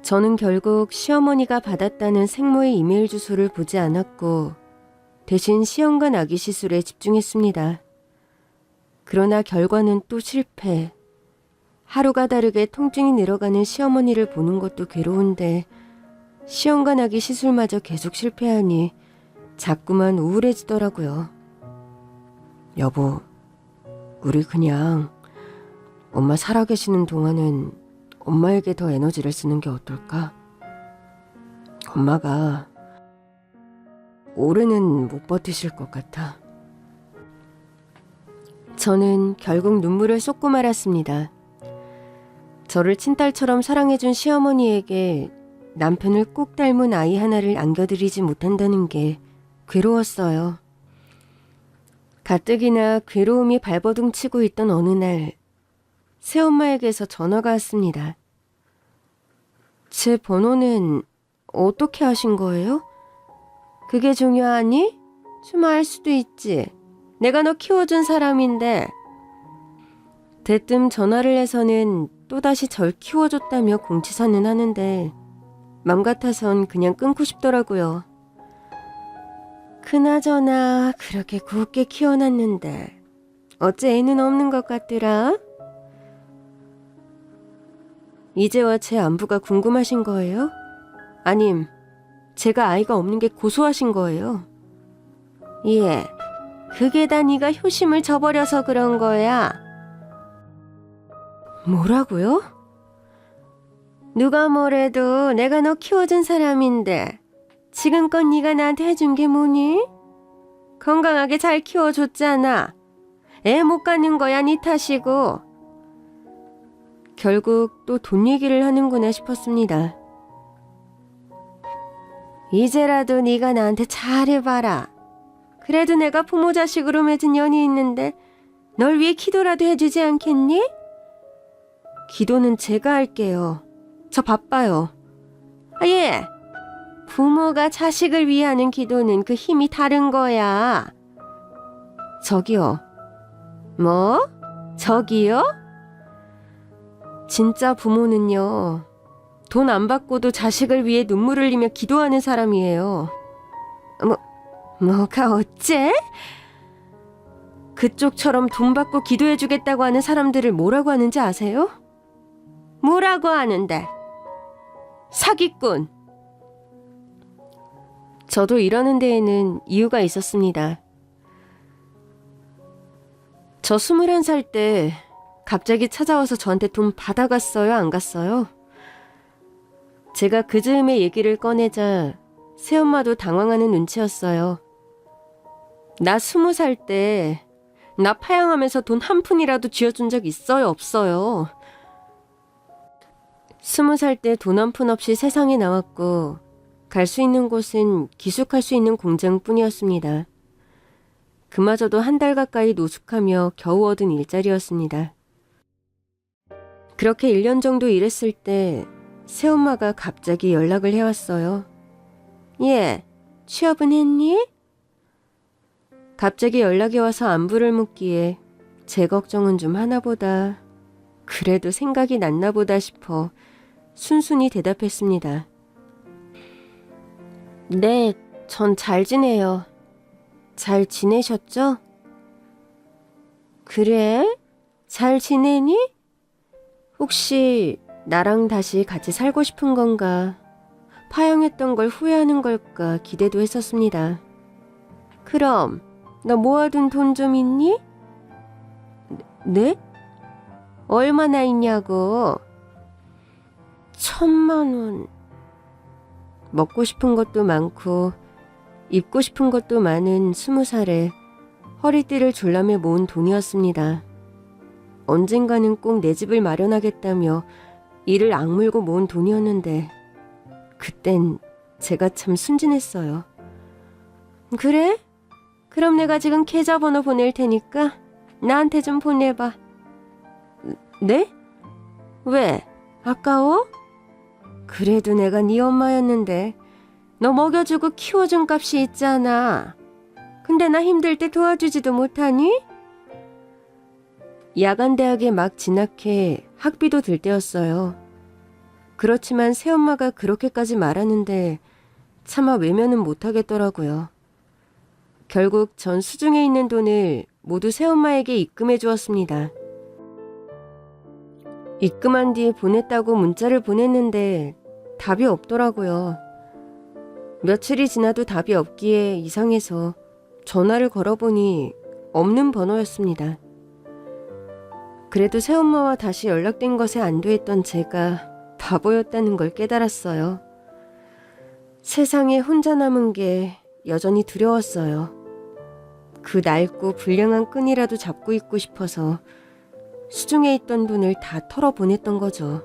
저는 결국 시어머니가 받았다는 생모의 이메일 주소를 보지 않았고 대신 시험관 아기 시술에 집중했습니다. 그러나 결과는 또 실패. 하루가 다르게 통증이 늘어가는 시어머니를 보는 것도 괴로운데 시험관 아기 시술마저 계속 실패하니 자꾸만 우울해지더라고요. 여보, 우리 그냥 엄마 살아계시는 동안은 엄마에게 더 에너지를 쓰는 게 어떨까? 엄마가 올해는 못 버티실 것 같아. 저는 결국 눈물을 쏟고 말았습니다. 저를 친딸처럼 사랑해준 시어머니에게 남편을 꼭 닮은 아이 하나를 안겨드리지 못한다는 게 괴로웠어요. 가뜩이나 괴로움이 발버둥 치고 있던 어느 날 새엄마에게서 전화가 왔습니다. 제 번호는 어떻게 하신 거예요? 그게 중요하니? 추마할 수도 있지. 내가 너 키워준 사람인데. 대뜸 전화를 해서는 또다시 절 키워줬다며 공치사는 하는데 맘 같아선 그냥 끊고 싶더라고요. 그나저나 그렇게 곱게 키워놨는데 어째 애는 없는 것 같더라? 이제와 제 안부가 궁금하신 거예요? 아님 제가 아이가 없는 게 고소하신 거예요? 예, 그게 다 네가 효심을 저버려서 그런 거야. 뭐라고요? 누가 뭐래도 내가 너 키워준 사람인데 지금껏 네가 나한테 해준 게 뭐니? 건강하게 잘 키워줬잖아. 애 못 가는 거야 네 탓이고. 결국 또 돈 얘기를 하는구나 싶었습니다. 이제라도 네가 나한테 잘해봐라. 그래도 내가 부모 자식으로 맺은 연이 있는데 널 위해 기도라도 해주지 않겠니? 기도는 제가 할게요. 저 바빠요. 아, 예. 부모가 자식을 위해 하는 기도는 그 힘이 다른 거야. 저기요. 뭐? 저기요? 진짜 부모는요. 돈 안 받고도 자식을 위해 눈물을 흘리며 기도하는 사람이에요. 뭐가 어째? 그쪽처럼 돈 받고 기도해주겠다고 하는 사람들을 뭐라고 하는지 아세요? 뭐라고 하는데? 사기꾼. 저도 이러는 데에는 이유가 있었습니다. 저 21살 때 갑자기 찾아와서 저한테 돈 받아갔어요? 안 갔어요? 제가 그 즈음에 얘기를 꺼내자 새엄마도 당황하는 눈치였어요. 나 20살 때 나 파양하면서 돈 한 푼이라도 쥐어준 적 있어요? 없어요? 20살 때 돈 한 푼 없이 세상에 나왔고 갈 수 있는 곳은 기숙할 수 있는 공장뿐이었습니다. 그마저도 한 달 가까이 노숙하며 겨우 얻은 일자리였습니다. 그렇게 1년 정도 일했을 때 새엄마가 갑자기 연락을 해왔어요. 예, 취업은 했니? 갑자기 연락이 와서 안부를 묻기에 제 걱정은 좀 하나보다 그래도 생각이 났나 보다 싶어 순순히 대답했습니다. 네, 전 잘 지내요. 잘 지내셨죠? 그래? 잘 지내니? 혹시 나랑 다시 같이 살고 싶은 건가? 파양했던 걸 후회하는 걸까 기대도 했었습니다. 그럼 너 모아둔 돈 좀 있니? 네? 얼마나 있냐고? 1,000만 원. 먹고 싶은 것도 많고 입고 싶은 것도 많은 20살에 허리띠를 졸라매 모은 돈이었습니다. 언젠가는 꼭 내 집을 마련하겠다며 이를 악물고 모은 돈이었는데 그땐 제가 참 순진했어요. 그래? 그럼 내가 지금 계좌번호 보낼 테니까 나한테 좀 보내봐. 네? 왜? 아까워? 그래도 내가 네 엄마였는데 너 먹여주고 키워준 값이 있잖아. 근데 나 힘들 때 도와주지도 못하니? 야간대학에 막 진학해 학비도 들 때였어요. 그렇지만 새엄마가 그렇게까지 말하는데 차마 외면은 못하겠더라고요. 결국 전 수중에 있는 돈을 모두 새엄마에게 입금해 주었습니다. 입금한 뒤 보냈다고 문자를 보냈는데 답이 없더라고요. 며칠이 지나도 답이 없기에 이상해서 전화를 걸어보니 없는 번호였습니다. 그래도 새엄마와 다시 연락된 것에 안도했던 제가 바보였다는 걸 깨달았어요. 세상에 혼자 남은 게 여전히 두려웠어요. 그 낡고 불량한 끈이라도 잡고 있고 싶어서 수중에 있던 돈을 다 털어보냈던 거죠.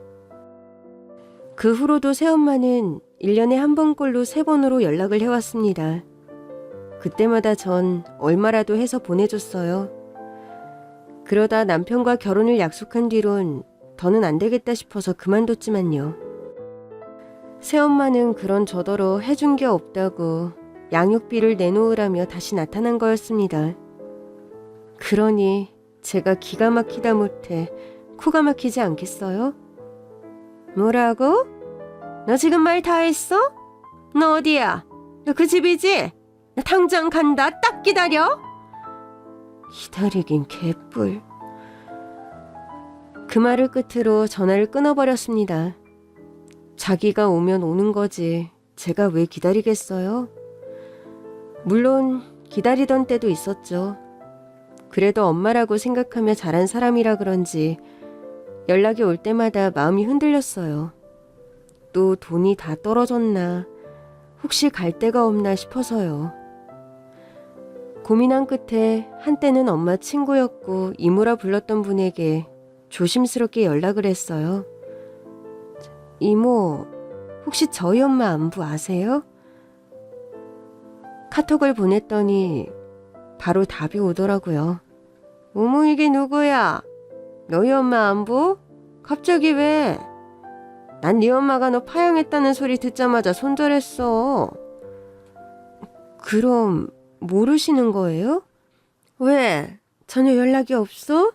그 후로도 새엄마는 1년에 한 번꼴로 3번으로 연락을 해왔습니다. 그때마다 전 얼마라도 해서 보내줬어요. 그러다 남편과 결혼을 약속한 뒤론 더는 안 되겠다 싶어서 그만뒀지만요. 새엄마는 그런 저더러 해준 게 없다고 양육비를 내놓으라며 다시 나타난 거였습니다. 그러니 제가 기가 막히다 못해 코가 막히지 않겠어요? 뭐라고? 너 지금 말 다 했어? 너 어디야? 너 그 집이지? 나 당장 간다. 딱 기다려. 기다리긴 개뿔. 그 말을 끝으로 전화를 끊어버렸습니다. 자기가 오면 오는 거지 제가 왜 기다리겠어요? 물론 기다리던 때도 있었죠. 그래도 엄마라고 생각하며 자란 사람이라 그런지 연락이 올 때마다 마음이 흔들렸어요. 또 돈이 다 떨어졌나, 혹시 갈 데가 없나 싶어서요. 고민한 끝에 한때는 엄마 친구였고 이모라 불렀던 분에게 조심스럽게 연락을 했어요. 이모, 혹시 저희 엄마 안부 아세요? 카톡을 보냈더니 바로 답이 오더라고요. 어머, 이게 누구야? 너희 엄마 안 보? 갑자기 왜? 난 네 엄마가 너 파양했다는 소리 듣자마자 손절했어. 그럼 모르시는 거예요? 왜? 전혀 연락이 없어?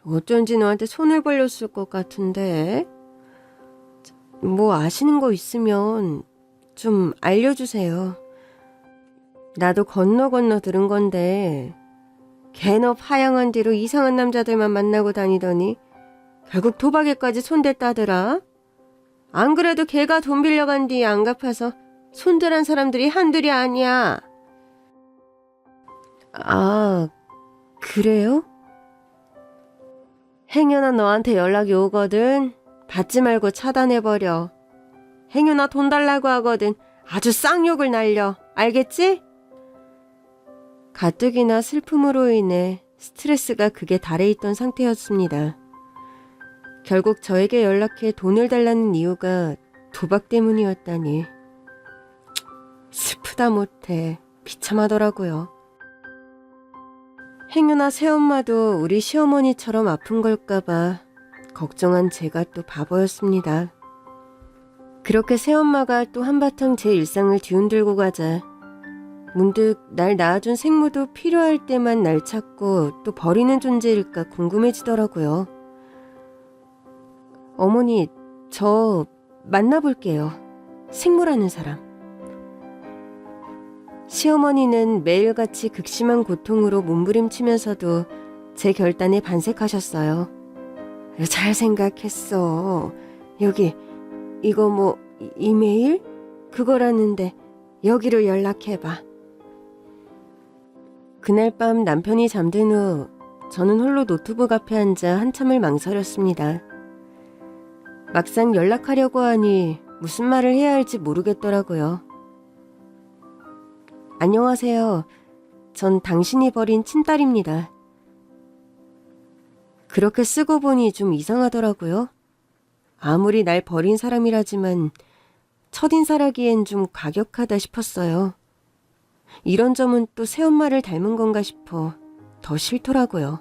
어쩐지 너한테 손을 벌렸을 것 같은데. 뭐 아시는 거 있으면 좀 알려주세요. 나도 건너 들은 건데 걔 너 파양한 뒤로 이상한 남자들만 만나고 다니더니 결국 도박에까지 손댔다더라. 안 그래도 걔가 돈 빌려간 뒤 안 갚아서 손절한 사람들이 한둘이 아니야. 아, 그래요? 행여나 너한테 연락이 오거든 받지 말고 차단해버려. 행여나 돈 달라고 하거든 아주 쌍욕을 날려. 알겠지? 가뜩이나 슬픔으로 인해 스트레스가 극에 달해 있던 상태였습니다. 결국 저에게 연락해 돈을 달라는 이유가 도박 때문이었다니. 슬프다 못해 비참하더라고요. 행여나 새엄마도 우리 시어머니처럼 아픈 걸까봐 걱정한 제가 또 바보였습니다. 그렇게 새엄마가 또 한바탕 제 일상을 뒤흔들고 가자 문득 날 낳아준 생모도 필요할 때만 날 찾고 또 버리는 존재일까 궁금해지더라고요. 어머니, 저 만나볼게요. 생모라는 사람. 시어머니는 매일같이 극심한 고통으로 몸부림치면서도 제 결단에 반색하셨어요. 잘 생각했어. 여기 이거 뭐 이메일? 그거라는데 여기로 연락해봐. 그날 밤 남편이 잠든 후 저는 홀로 노트북 앞에 앉아 한참을 망설였습니다. 막상 연락하려고 하니 무슨 말을 해야 할지 모르겠더라고요. 안녕하세요. 전 당신이 버린 친딸입니다. 그렇게 쓰고 보니 좀 이상하더라고요. 아무리 날 버린 사람이라지만 첫인사라기엔 좀 과격하다 싶었어요. 이런 점은 또 새엄마를 닮은 건가 싶어 더 싫더라고요.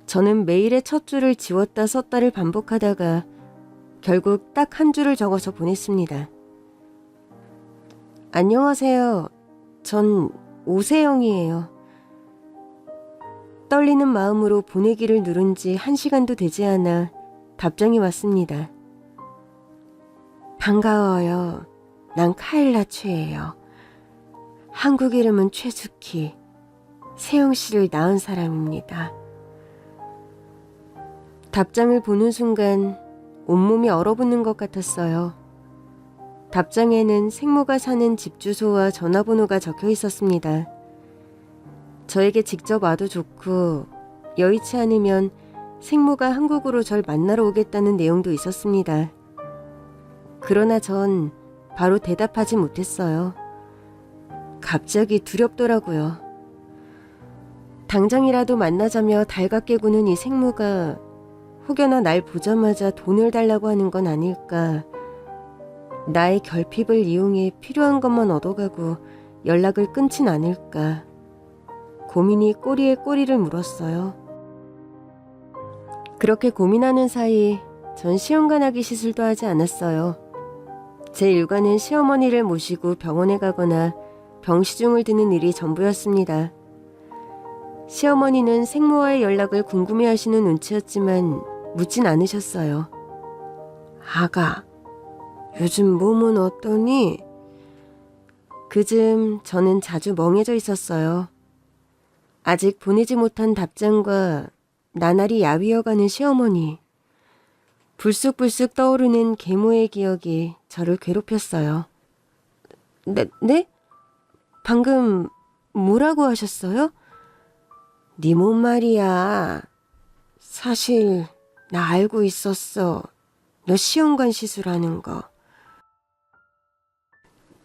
저는 메일의 첫 줄을 지웠다 썼다를 반복하다가 결국 딱 한 줄을 적어서 보냈습니다. 안녕하세요. 전 오세영이에요. 떨리는 마음으로 보내기를 누른 지 1시간도 되지 않아 답장이 왔습니다. 반가워요. 난 카일라 최예요. 한국 이름은 최숙희. 세영 씨를 낳은 사람입니다. 답장을 보는 순간 온몸이 얼어붙는 것 같았어요. 답장에는 생모가 사는 집 주소와 전화번호가 적혀 있었습니다. 저에게 직접 와도 좋고 여의치 않으면 생모가 한국으로 절 만나러 오겠다는 내용도 있었습니다. 그러나 전 바로 대답하지 못했어요. 갑자기 두렵더라고요. 당장이라도 만나자며 달갑게 구는 이 생모가 혹여나 날 보자마자 돈을 달라고 하는 건 아닐까. 나의 결핍을 이용해 필요한 것만 얻어가고 연락을 끊진 않을까. 고민이 꼬리에 꼬리를 물었어요. 그렇게 고민하는 사이 전 시험관하기 시술도 하지 않았어요. 제 일과는 시어머니를 모시고 병원에 가거나 병시중을 드는 일이 전부였습니다. 시어머니는 생모와의 연락을 궁금해하시는 눈치였지만 묻진 않으셨어요. 아가, 요즘 몸은 어떠니? 그즘 저는 자주 멍해져 있었어요. 아직 보내지 못한 답장과 나날이 야위어가는 시어머니. 불쑥불쑥 떠오르는 계모의 기억이 저를 괴롭혔어요. 네? 방금 뭐라고 하셨어요? 네 몸 말이야. 사실 나 알고 있었어. 너 시험관 시술하는 거.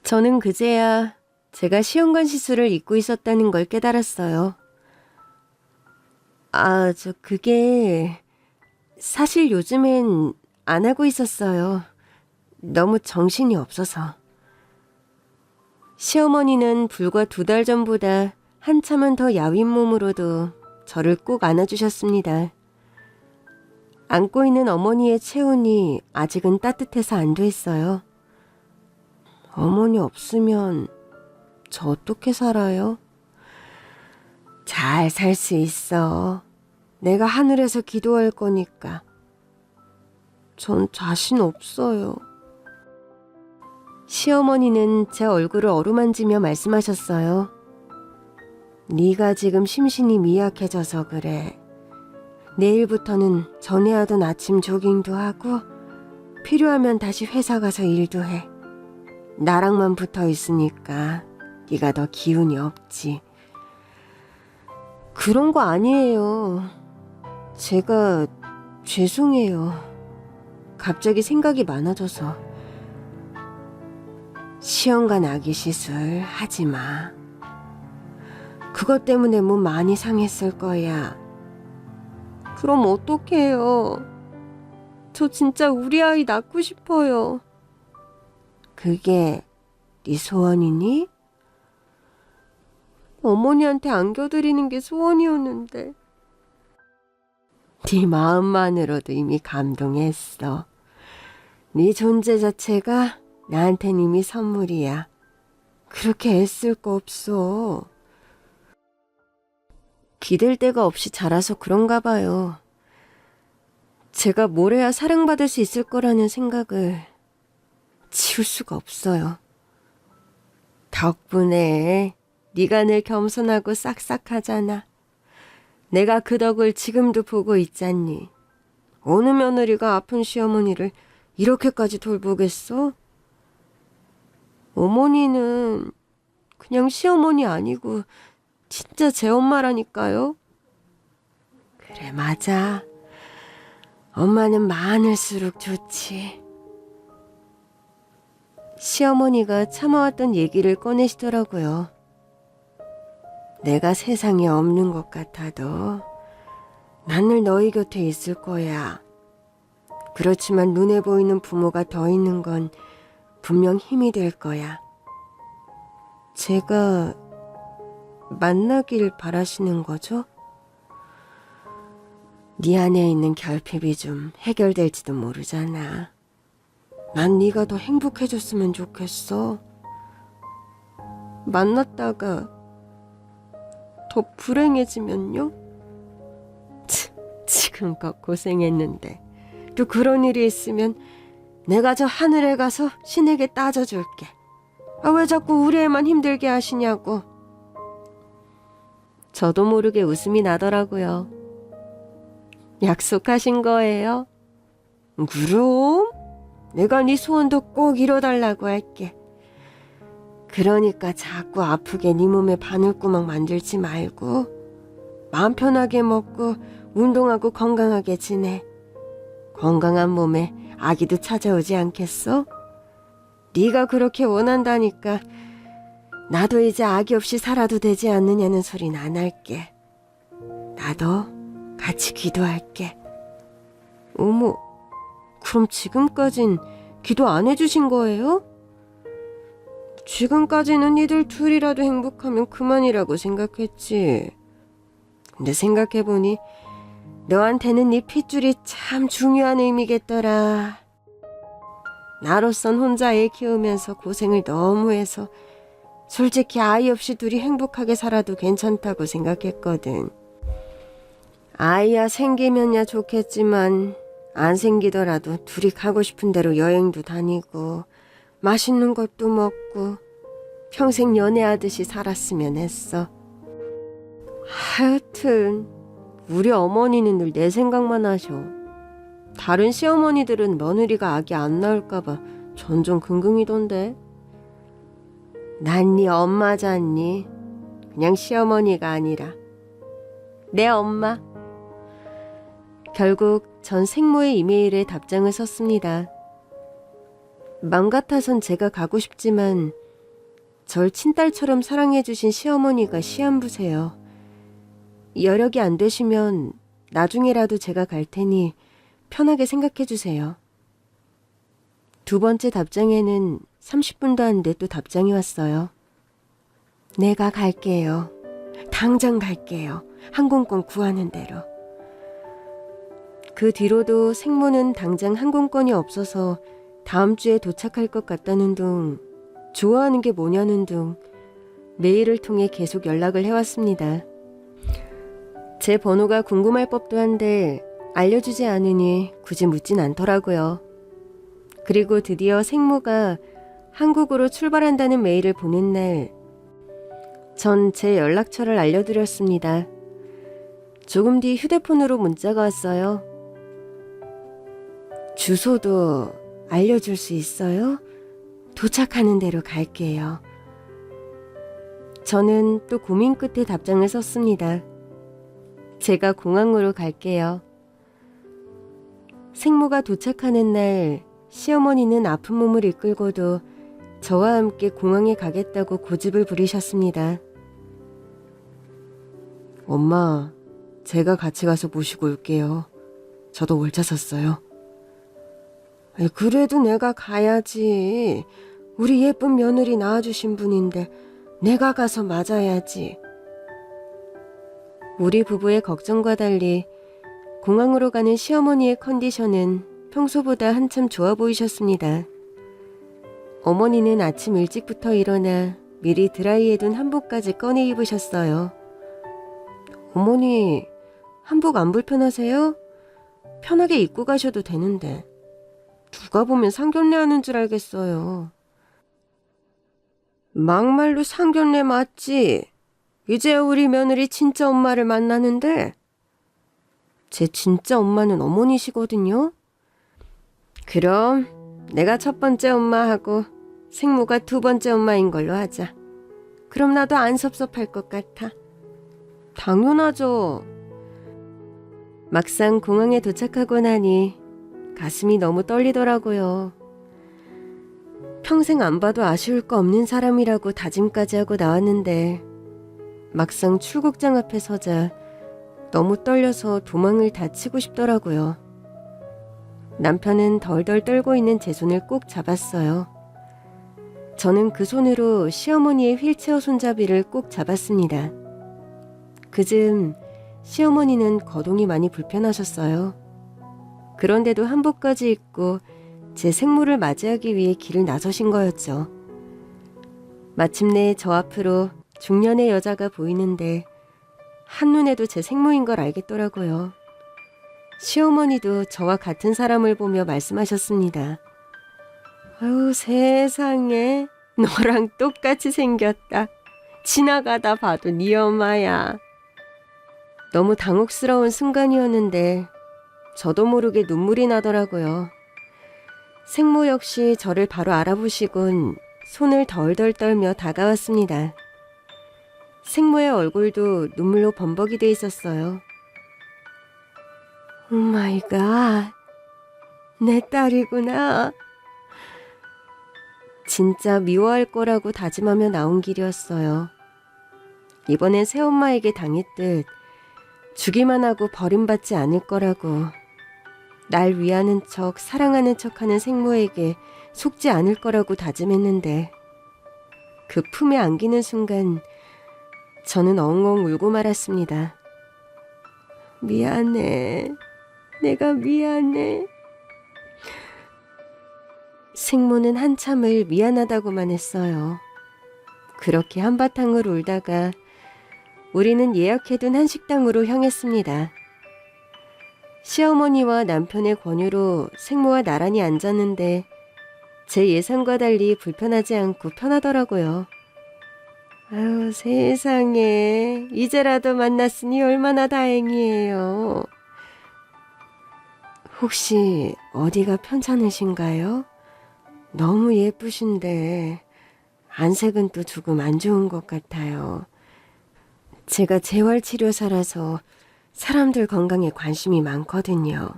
저는 그제야 제가 시험관 시술을 잊고 있었다는 걸 깨달았어요. 그게 사실 요즘엔 안 하고 있었어요. 너무 정신이 없어서. 시어머니는 불과 2달 전보다 한참은 더 야윈 몸으로도 저를 꼭 안아주셨습니다. 안고 있는 어머니의 체온이 아직은 따뜻해서 안 됐어요. 어머니 없으면 저 어떻게 살아요? 잘 살 수 있어. 내가 하늘에서 기도할 거니까. 전 자신 없어요. 시어머니는 제 얼굴을 어루만지며 말씀하셨어요. 네가 지금 심신이 미약해져서 그래. 내일부터는 전에 하던 아침 조깅도 하고 필요하면 다시 회사 가서 일도 해. 나랑만 붙어 있으니까 네가 더 기운이 없지. 그런 거 아니에요. 제가 죄송해요. 갑자기 생각이 많아져서. 시험관 아기 시술 하지 마. 그것 때문에 몸 많이 상했을 거야. 그럼 어떡해요. 저 진짜 우리 아이 낳고 싶어요. 그게 네 소원이니? 어머니한테 안겨드리는 게 소원이었는데. 네 마음만으로도 이미 감동했어. 네 존재 자체가 나한텐 이미 선물이야. 그렇게 애쓸 거 없어. 기댈 데가 없이 자라서 그런가 봐요. 제가 뭘 해야 사랑받을 수 있을 거라는 생각을 지울 수가 없어요. 덕분에 네가 늘 겸손하고 싹싹하잖아. 내가 그 덕을 지금도 보고 있잖니. 어느 며느리가 아픈 시어머니를 이렇게까지 돌보겠어? 어머니는 그냥 시어머니 아니고 진짜 제 엄마라니까요. 그래, 맞아. 엄마는 많을수록 좋지. 시어머니가 참아왔던 얘기를 꺼내시더라고요. 내가 세상에 없는 것 같아도 난 늘 너희 곁에 있을 거야. 그렇지만 눈에 보이는 부모가 더 있는 건 분명 힘이 될 거야. 제가 만나길 바라시는 거죠? 네 안에 있는 결핍이 좀 해결될지도 모르잖아. 난 네가 더 행복해졌으면 좋겠어. 만났다가 더 불행해지면요? 지금껏 고생했는데 또 그런 일이 있으면 내가 저 하늘에 가서 신에게 따져줄게. 왜 자꾸 우리 애만 힘들게 하시냐고. 저도 모르게 웃음이 나더라고요. 약속하신 거예요? 그럼 내가 네 소원도 꼭 이뤄달라고 할게. 그러니까 자꾸 아프게 네 몸에 바늘구멍 만들지 말고 마음 편하게 먹고 운동하고 건강하게 지내. 건강한 몸에 아기도 찾아오지 않겠어? 네가 그렇게 원한다니까 나도 이제 아기 없이 살아도 되지 않느냐는 소린 안 할게. 나도 같이 기도할게. 어머, 그럼 지금까진 기도 안 해주신 거예요? 지금까지는 니들 둘이라도 행복하면 그만이라고 생각했지. 근데 생각해보니 너한테는 네 핏줄이 참 중요한 의미겠더라. 나로선 혼자 애 키우면서 고생을 너무 해서 솔직히 아이 없이 둘이 행복하게 살아도 괜찮다고 생각했거든. 아이야 생기면야 좋겠지만 안 생기더라도 둘이 가고 싶은 대로 여행도 다니고 맛있는 것도 먹고 평생 연애하듯이 살았으면 했어. 하여튼 우리 어머니는 늘 내 생각만 하셔. 다른 시어머니들은 며느리가 아기 안 낳을까봐 전전긍긍이던데. 난 네 엄마잖니. 그냥 시어머니가 아니라 내 엄마. 결국 전 생모의 이메일에 답장을 썼습니다. 맘 같아선 제가 가고 싶지만 절 친딸처럼 사랑해주신 시어머니가 시한부세요. 여력이 안 되시면 나중에라도 제가 갈 테니 편하게 생각해주세요. 2번째 답장에는 30분도 안 돼 또 답장이 왔어요. 내가 갈게요. 당장 갈게요. 항공권 구하는 대로. 그 뒤로도 생모는 당장 항공권이 없어서 다음 주에 도착할 것 같다는 둥, 좋아하는 게 뭐냐는 둥, 메일을 통해 계속 연락을 해왔습니다. 제 번호가 궁금할 법도 한데 알려주지 않으니 굳이 묻진 않더라고요. 그리고 드디어 생모가 한국으로 출발한다는 메일을 보낸 날, 전 제 연락처를 알려드렸습니다. 조금 뒤 휴대폰으로 문자가 왔어요. 주소도 알려줄 수 있어요? 도착하는 대로 갈게요. 저는 또 고민 끝에 답장을 썼습니다. 제가 공항으로 갈게요. 생모가 도착하는 날 시어머니는 아픈 몸을 이끌고도 저와 함께 공항에 가겠다고 고집을 부리셨습니다. 엄마, 제가 같이 가서 모시고 올게요. 저도 월차 샀어요. 그래도 내가 가야지. 우리 예쁜 며느리 낳아주신 분인데 내가 가서 맞아야지. 우리 부부의 걱정과 달리 공항으로 가는 시어머니의 컨디션은 평소보다 한참 좋아 보이셨습니다. 어머니는 아침 일찍부터 일어나 미리 드라이해둔 한복까지 꺼내 입으셨어요. 어머니, 한복 안 불편하세요? 편하게 입고 가셔도 되는데. 누가 보면 상견례 하는 줄 알겠어요. 막말로 상견례 맞지? 이제 우리 며느리 진짜 엄마를 만나는데. 제 진짜 엄마는 어머니시거든요. 그럼 내가 첫 번째 엄마하고 생모가 두 번째 엄마인 걸로 하자. 그럼 나도 안 섭섭할 것 같아. 당연하죠. 막상 공항에 도착하고 나니 가슴이 너무 떨리더라고요. 평생 안 봐도 아쉬울 거 없는 사람이라고 다짐까지 하고 나왔는데 막상 출국장 앞에 서자 너무 떨려서 도망을 다 치고 싶더라고요. 남편은 덜덜 떨고 있는 제 손을 꼭 잡았어요. 저는 그 손으로 시어머니의 휠체어 손잡이를 꼭 잡았습니다. 그즘 시어머니는 거동이 많이 불편하셨어요. 그런데도 한복까지 입고 제 생모를 맞이하기 위해 길을 나서신 거였죠. 마침내 저 앞으로 중년의 여자가 보이는데 한눈에도 제 생모인 걸 알겠더라고요. 시어머니도 저와 같은 사람을 보며 말씀하셨습니다. 아유, 세상에, 너랑 똑같이 생겼다. 지나가다 봐도 네 엄마야. 너무 당혹스러운 순간이었는데 저도 모르게 눈물이 나더라고요. 생모 역시 저를 바로 알아보시곤 손을 덜덜 떨며 다가왔습니다. 생모의 얼굴도 눈물로 범벅이 돼 있었어요. 오 마이 갓, 내 딸이구나. 진짜 미워할 거라고 다짐하며 나온 길이었어요. 이번엔 새엄마에게 당했듯 주기만 하고 버림받지 않을 거라고, 날 위하는 척 사랑하는 척하는 생모에게 속지 않을 거라고 다짐했는데 그 품에 안기는 순간 저는 엉엉 울고 말았습니다. 미안해. 내가 미안해. 생모는 한참을 미안하다고만 했어요. 그렇게 한바탕을 울다가 우리는 예약해둔 한식당으로 향했습니다. 시어머니와 남편의 권유로 생모와 나란히 앉았는데 제 예상과 달리 불편하지 않고 편하더라고요. 아유, 세상에, 이제라도 만났으니 얼마나 다행이에요. 혹시 어디가 편찮으신가요? 너무 예쁘신데 안색은 또 조금 안 좋은 것 같아요. 제가 재활치료사라서 사람들 건강에 관심이 많거든요.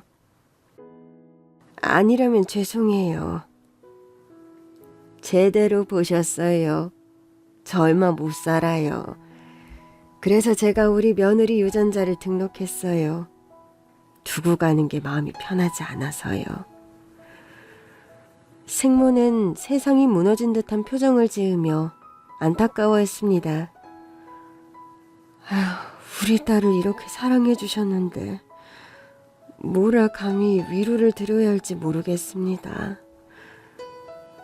아니라면 죄송해요. 제대로 보셨어요. 저 얼마 못 살아요. 그래서 제가 우리 며느리 유전자를 등록했어요. 두고 가는 게 마음이 편하지 않아서요. 생모는 세상이 무너진 듯한 표정을 지으며 안타까워했습니다. 아휴, 우리 딸을 이렇게 사랑해 주셨는데 뭐라 감히 위로를 드려야 할지 모르겠습니다.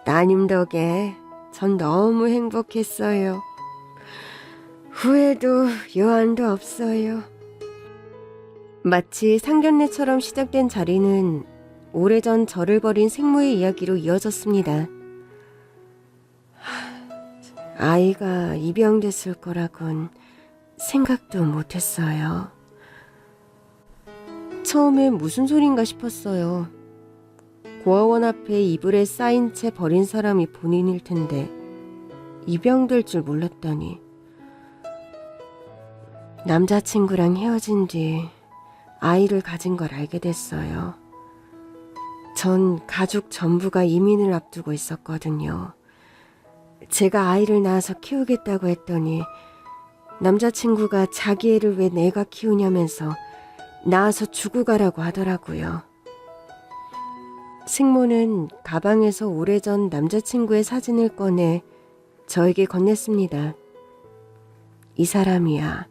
따님 덕에 전 너무 행복했어요. 후회도 요한도 없어요. 마치 상견례처럼 시작된 자리는 오래전 저를 버린 생모의 이야기로 이어졌습니다. 아이가 입양됐을 거라곤 생각도 못했어요. 처음엔 무슨 소린가 싶었어요. 고아원 앞에 이불에 쌓인 채 버린 사람이 본인일 텐데 입양될 줄 몰랐다니. 남자친구랑 헤어진 뒤 아이를 가진 걸 알게 됐어요. 전 가족 전부가 이민을 앞두고 있었거든요. 제가 아이를 낳아서 키우겠다고 했더니 남자친구가 자기 애를 왜 내가 키우냐면서 낳아서 주고 가라고 하더라고요. 식모는 가방에서 오래전 남자친구의 사진을 꺼내 저에게 건넸습니다. 이 사람이야.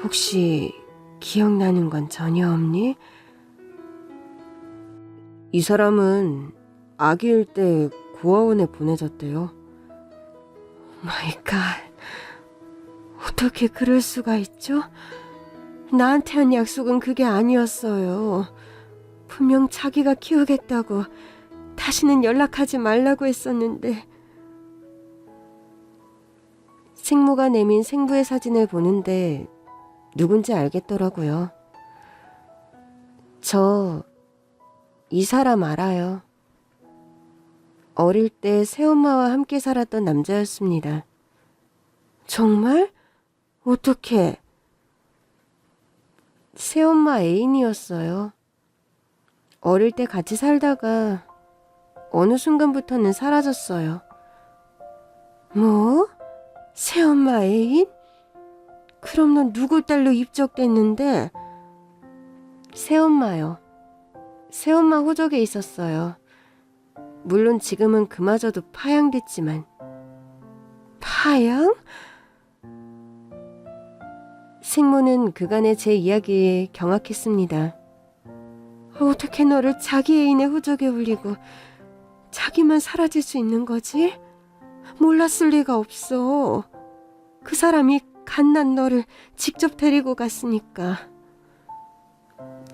혹시 기억나는 건 전혀 없니? 이 사람은 아기일 때 고아원에 보내졌대요. 마이 갓. 어떻게 그럴 수가 있죠? 나한테 한 약속은 그게 아니었어요. 분명 자기가 키우겠다고 다시는 연락하지 말라고 했었는데. 생모가 내민 생부의 사진을 보는데 누군지 알겠더라고요. 저 이 사람 알아요. 어릴 때 새엄마와 함께 살았던 남자였습니다. 정말? 어떻게? 새엄마 애인이었어요. 어릴 때 같이 살다가 어느 순간부터는 사라졌어요. 뭐? 새엄마 애인? 그럼 넌 누구 딸로 입적됐는데? 새엄마요. 새엄마 호적에 있었어요. 물론 지금은 그마저도 파양됐지만. 파양? 생모는 그간의 제 이야기에 경악했습니다. 어떻게 너를 자기 애인의 호적에 올리고 자기만 사라질 수 있는 거지? 몰랐을 리가 없어. 그 사람이 갓난 너를 직접 데리고 갔으니까.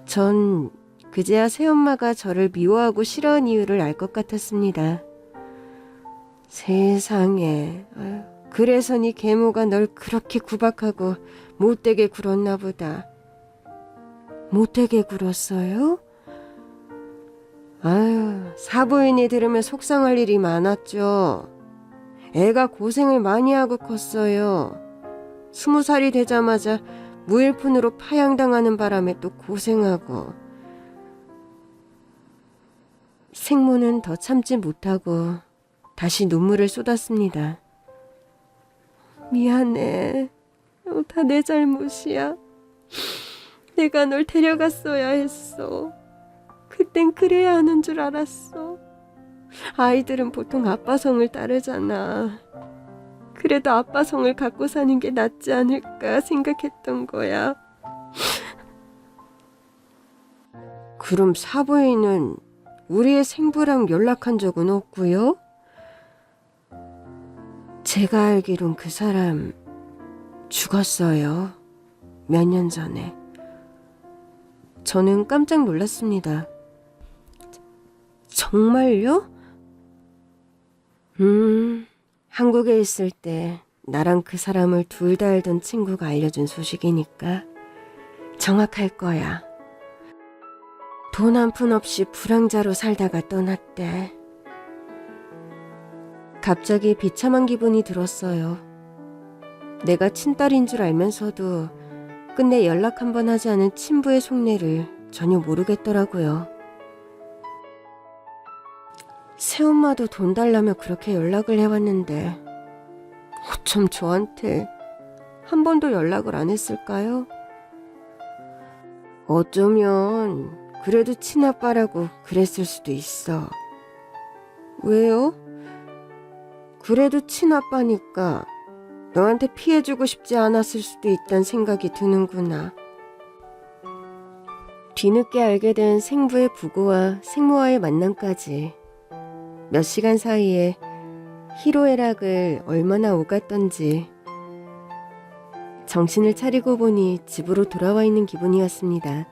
전 그제야 새엄마가 저를 미워하고 싫어한 이유를 알 것 같았습니다. 세상에, 그래서 네 계모가 널 그렇게 구박하고 못되게 굴었나 보다. 못되게 굴었어요? 아유, 사부인이 들으면 속상할 일이 많았죠. 애가 고생을 많이 하고 컸어요. 20살이 되자마자 무일푼으로 파양당하는 바람에 또 고생하고. 생모는 더 참지 못하고 다시 눈물을 쏟았습니다. 미안해. 다 내 잘못이야. 내가 널 데려갔어야 했어. 그땐 그래야 하는 줄 알았어. 아이들은 보통 아빠 성을 따르잖아. 그래도 아빠 성을 갖고 사는 게 낫지 않을까 생각했던 거야. 그럼 사부인은 우리의 생부랑 연락한 적은 없고요? 제가 알기론 그 사람 죽었어요. 몇 년 전에. 저는 깜짝 놀랐습니다. 정말요? 한국에 있을 때 나랑 그 사람을 둘 다 알던 친구가 알려준 소식이니까 정확할 거야. 돈 한 푼 없이 불황자로 살다가 떠났대. 갑자기 비참한 기분이 들었어요. 내가 친딸인 줄 알면서도 끝내 연락 한 번 하지 않은 친부의 속내를 전혀 모르겠더라고요. 새엄마도 돈 달라며 그렇게 연락을 해왔는데 어쩜 저한테 한 번도 연락을 안 했을까요? 어쩌면 그래도 친아빠라고 그랬을 수도 있어. 왜요? 그래도 친아빠니까 너한테 피해주고 싶지 않았을 수도 있다는 생각이 드는구나. 뒤늦게 알게 된 생부의 부고와 생모와의 만남까지 몇 시간 사이에 희로애락을 얼마나 오갔던지 정신을 차리고 보니 집으로 돌아와 있는 기분이었습니다.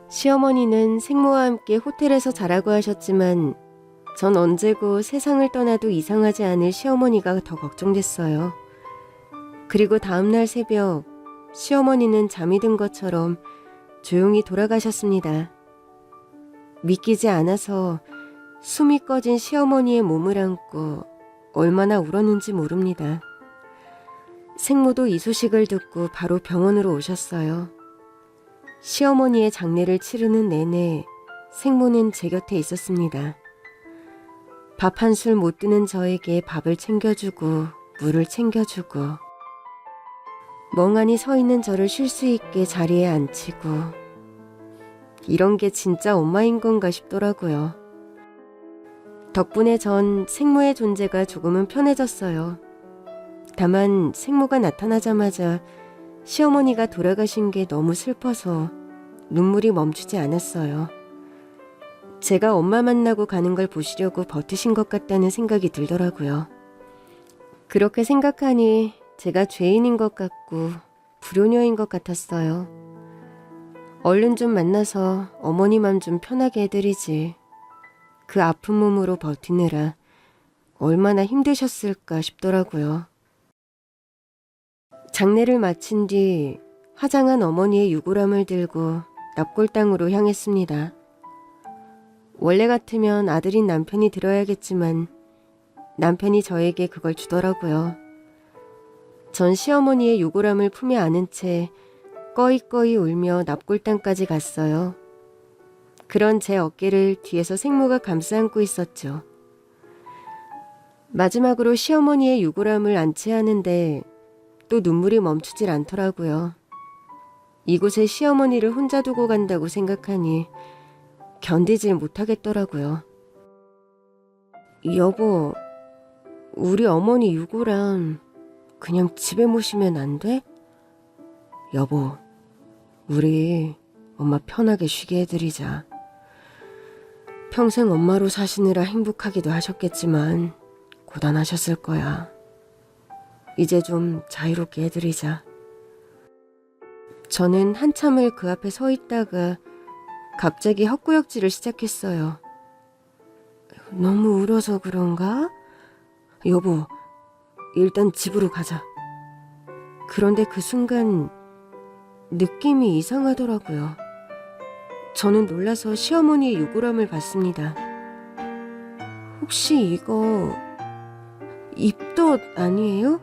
시어머니는 생모와 함께 호텔에서 자라고 하셨지만 전 언제고 세상을 떠나도 이상하지 않을 시어머니가 더 걱정됐어요. 그리고 다음날 새벽 시어머니는 잠이 든 것처럼 조용히 돌아가셨습니다. 믿기지 않아서 숨이 꺼진 시어머니의 몸을 안고 얼마나 울었는지 모릅니다. 생모도 이 소식을 듣고 바로 병원으로 오셨어요. 시어머니의 장례를 치르는 내내 생모는 제 곁에 있었습니다. 밥 한 술 못 드는 저에게 밥을 챙겨주고 물을 챙겨주고 멍하니 서 있는 저를 쉴 수 있게 자리에 앉히고 이런 게 진짜 엄마인 건가 싶더라고요. 덕분에 전 생모의 존재가 조금은 편해졌어요. 다만 생모가 나타나자마자 시어머니가 돌아가신 게 너무 슬퍼서 눈물이 멈추지 않았어요. 제가 엄마 만나고 가는 걸 보시려고 버티신 것 같다는 생각이 들더라고요. 그렇게 생각하니 제가 죄인인 것 같고 불효녀인 것 같았어요. 얼른 좀 만나서 어머니 맘 좀 편하게 해드리지. 그 아픈 몸으로 버티느라 얼마나 힘드셨을까 싶더라고요. 장례를 마친 뒤 화장한 어머니의 유골함을 들고 납골당으로 향했습니다. 원래 같으면 아들인 남편이 들어야겠지만 남편이 저에게 그걸 주더라고요. 전 시어머니의 유골함을 품에 안은 채 꺼이꺼이 울며 납골당까지 갔어요. 그런 제 어깨를 뒤에서 생모가 감싸 안고 있었죠. 마지막으로 시어머니의 유골함을 안치하는데 또 눈물이 멈추질 않더라고요. 이곳에 시어머니를 혼자 두고 간다고 생각하니 견디질 못하겠더라고요. 여보, 우리 어머니 유골함 그냥 집에 모시면 안 돼? 여보, 우리 엄마 편하게 쉬게 해드리자. 평생 엄마로 사시느라 행복하기도 하셨겠지만 고단하셨을 거야. 이제 좀 자유롭게 해드리자. 저는 한참을 그 앞에 서 있다가 갑자기 헛구역질을 시작했어요. 너무 울어서 그런가? 여보, 일단 집으로 가자. 그런데 그 순간 느낌이 이상하더라고요. 저는 놀라서 시어머니의 유골함을 봤습니다. 혹시 이거 입덧 아니에요?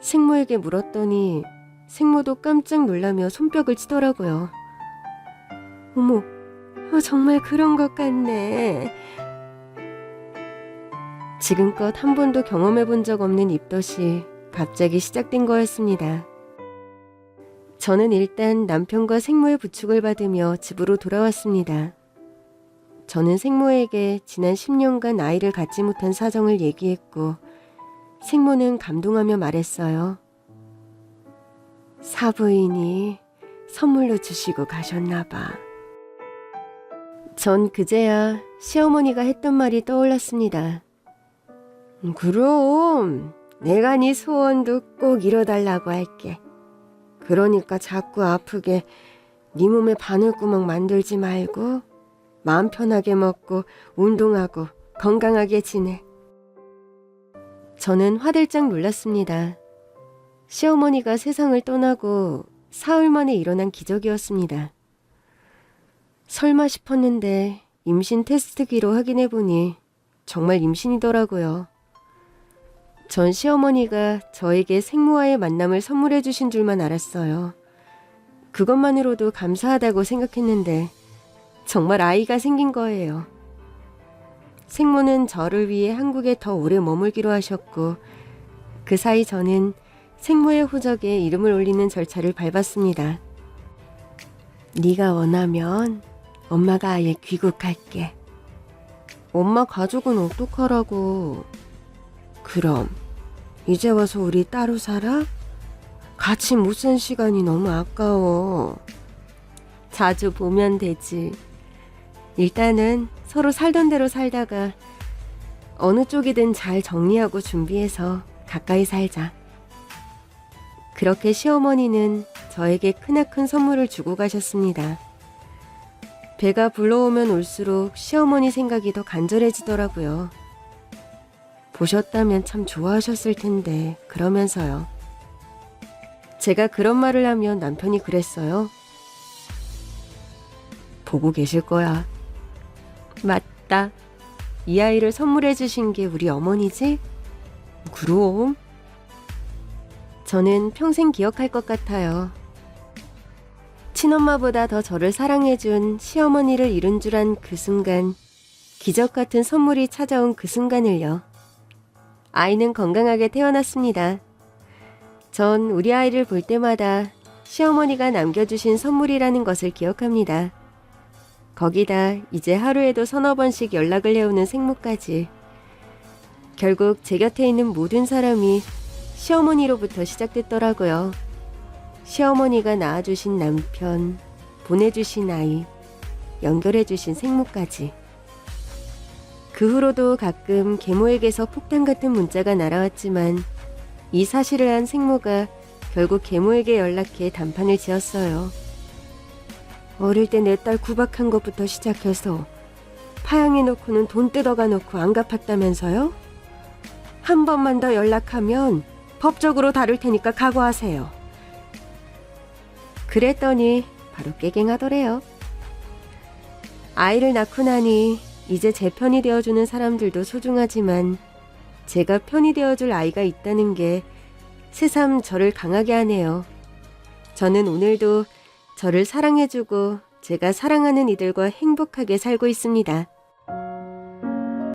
생모에게 물었더니 생모도 깜짝 놀라며 손뼉을 치더라고요. 어머, 정말 그런 것 같네. 지금껏 한 번도 경험해 본 적 없는 입덧이 갑자기 시작된 거였습니다. 저는 일단 남편과 생모의 부축을 받으며 집으로 돌아왔습니다. 저는 생모에게 지난 10년간 아이를 갖지 못한 사정을 얘기했고 생모는 감동하며 말했어요. 사부인이 선물로 주시고 가셨나 봐. 전 그제야 시어머니가 했던 말이 떠올랐습니다. 그럼 내가 네 소원도 꼭 이뤄달라고 할게. 그러니까 자꾸 아프게 네 몸에 바늘구멍 만들지 말고 마음 편하게 먹고 운동하고 건강하게 지내. 저는 화들짝 놀랐습니다. 시어머니가 세상을 떠나고 사흘 만에 일어난 기적이었습니다. 설마 싶었는데 임신 테스트기로 확인해보니 정말 임신이더라고요. 전 시어머니가 저에게 생모와의 만남을 선물해 주신 줄만 알았어요. 그것만으로도 감사하다고 생각했는데 정말 아이가 생긴 거예요. 생모는 저를 위해 한국에 더 오래 머물기로 하셨고 그 사이 저는 생모의 호적에 이름을 올리는 절차를 밟았습니다. 네가 원하면 엄마가 아예 귀국할게. 엄마 가족은 어떡하라고. 그럼 이제 와서 우리 따로 살아? 같이 못 산 시간이 너무 아까워. 자주 보면 되지. 일단은 서로 살던 대로 살다가 어느 쪽이든 잘 정리하고 준비해서 가까이 살자. 그렇게 시어머니는 저에게 크나큰 선물을 주고 가셨습니다. 배가 불러오면 올수록 시어머니 생각이 더 간절해지더라고요. 보셨다면 참 좋아하셨을 텐데 그러면서요. 제가 그런 말을 하면 남편이 그랬어요. 보고 계실 거야. 맞다. 이 아이를 선물해 주신 게 우리 어머니지? 그럼. 저는 평생 기억할 것 같아요. 친엄마보다 더 저를 사랑해준 시어머니를 잃은 줄 안 그 순간, 기적 같은 선물이 찾아온 그 순간을요. 아이는 건강하게 태어났습니다. 전 우리 아이를 볼 때마다 시어머니가 남겨주신 선물이라는 것을 기억합니다. 거기다 이제 하루에도 서너 번씩 연락을 해오는 생모까지. 결국 제 곁에 있는 모든 사람이 시어머니로부터 시작됐더라고요. 시어머니가 낳아주신 남편, 보내주신 아이, 연결해주신 생모까지. 그 후로도 가끔 계모에게서 폭탄 같은 문자가 날아왔지만 이 사실을 안 생모가 결국 계모에게 연락해 단판을 지었어요. 어릴 때 내 딸 구박한 것부터 시작해서 파양해놓고는 돈 뜯어가 놓고 안 갚았다면서요? 한 번만 더 연락하면 법적으로 다룰 테니까 각오하세요. 그랬더니 바로 깨갱하더래요. 아이를 낳고 나니 이제 제 편이 되어주는 사람들도 소중하지만 제가 편이 되어줄 아이가 있다는 게 새삼 저를 강하게 하네요. 저는 오늘도 저를 사랑해주고 제가 사랑하는 이들과 행복하게 살고 있습니다.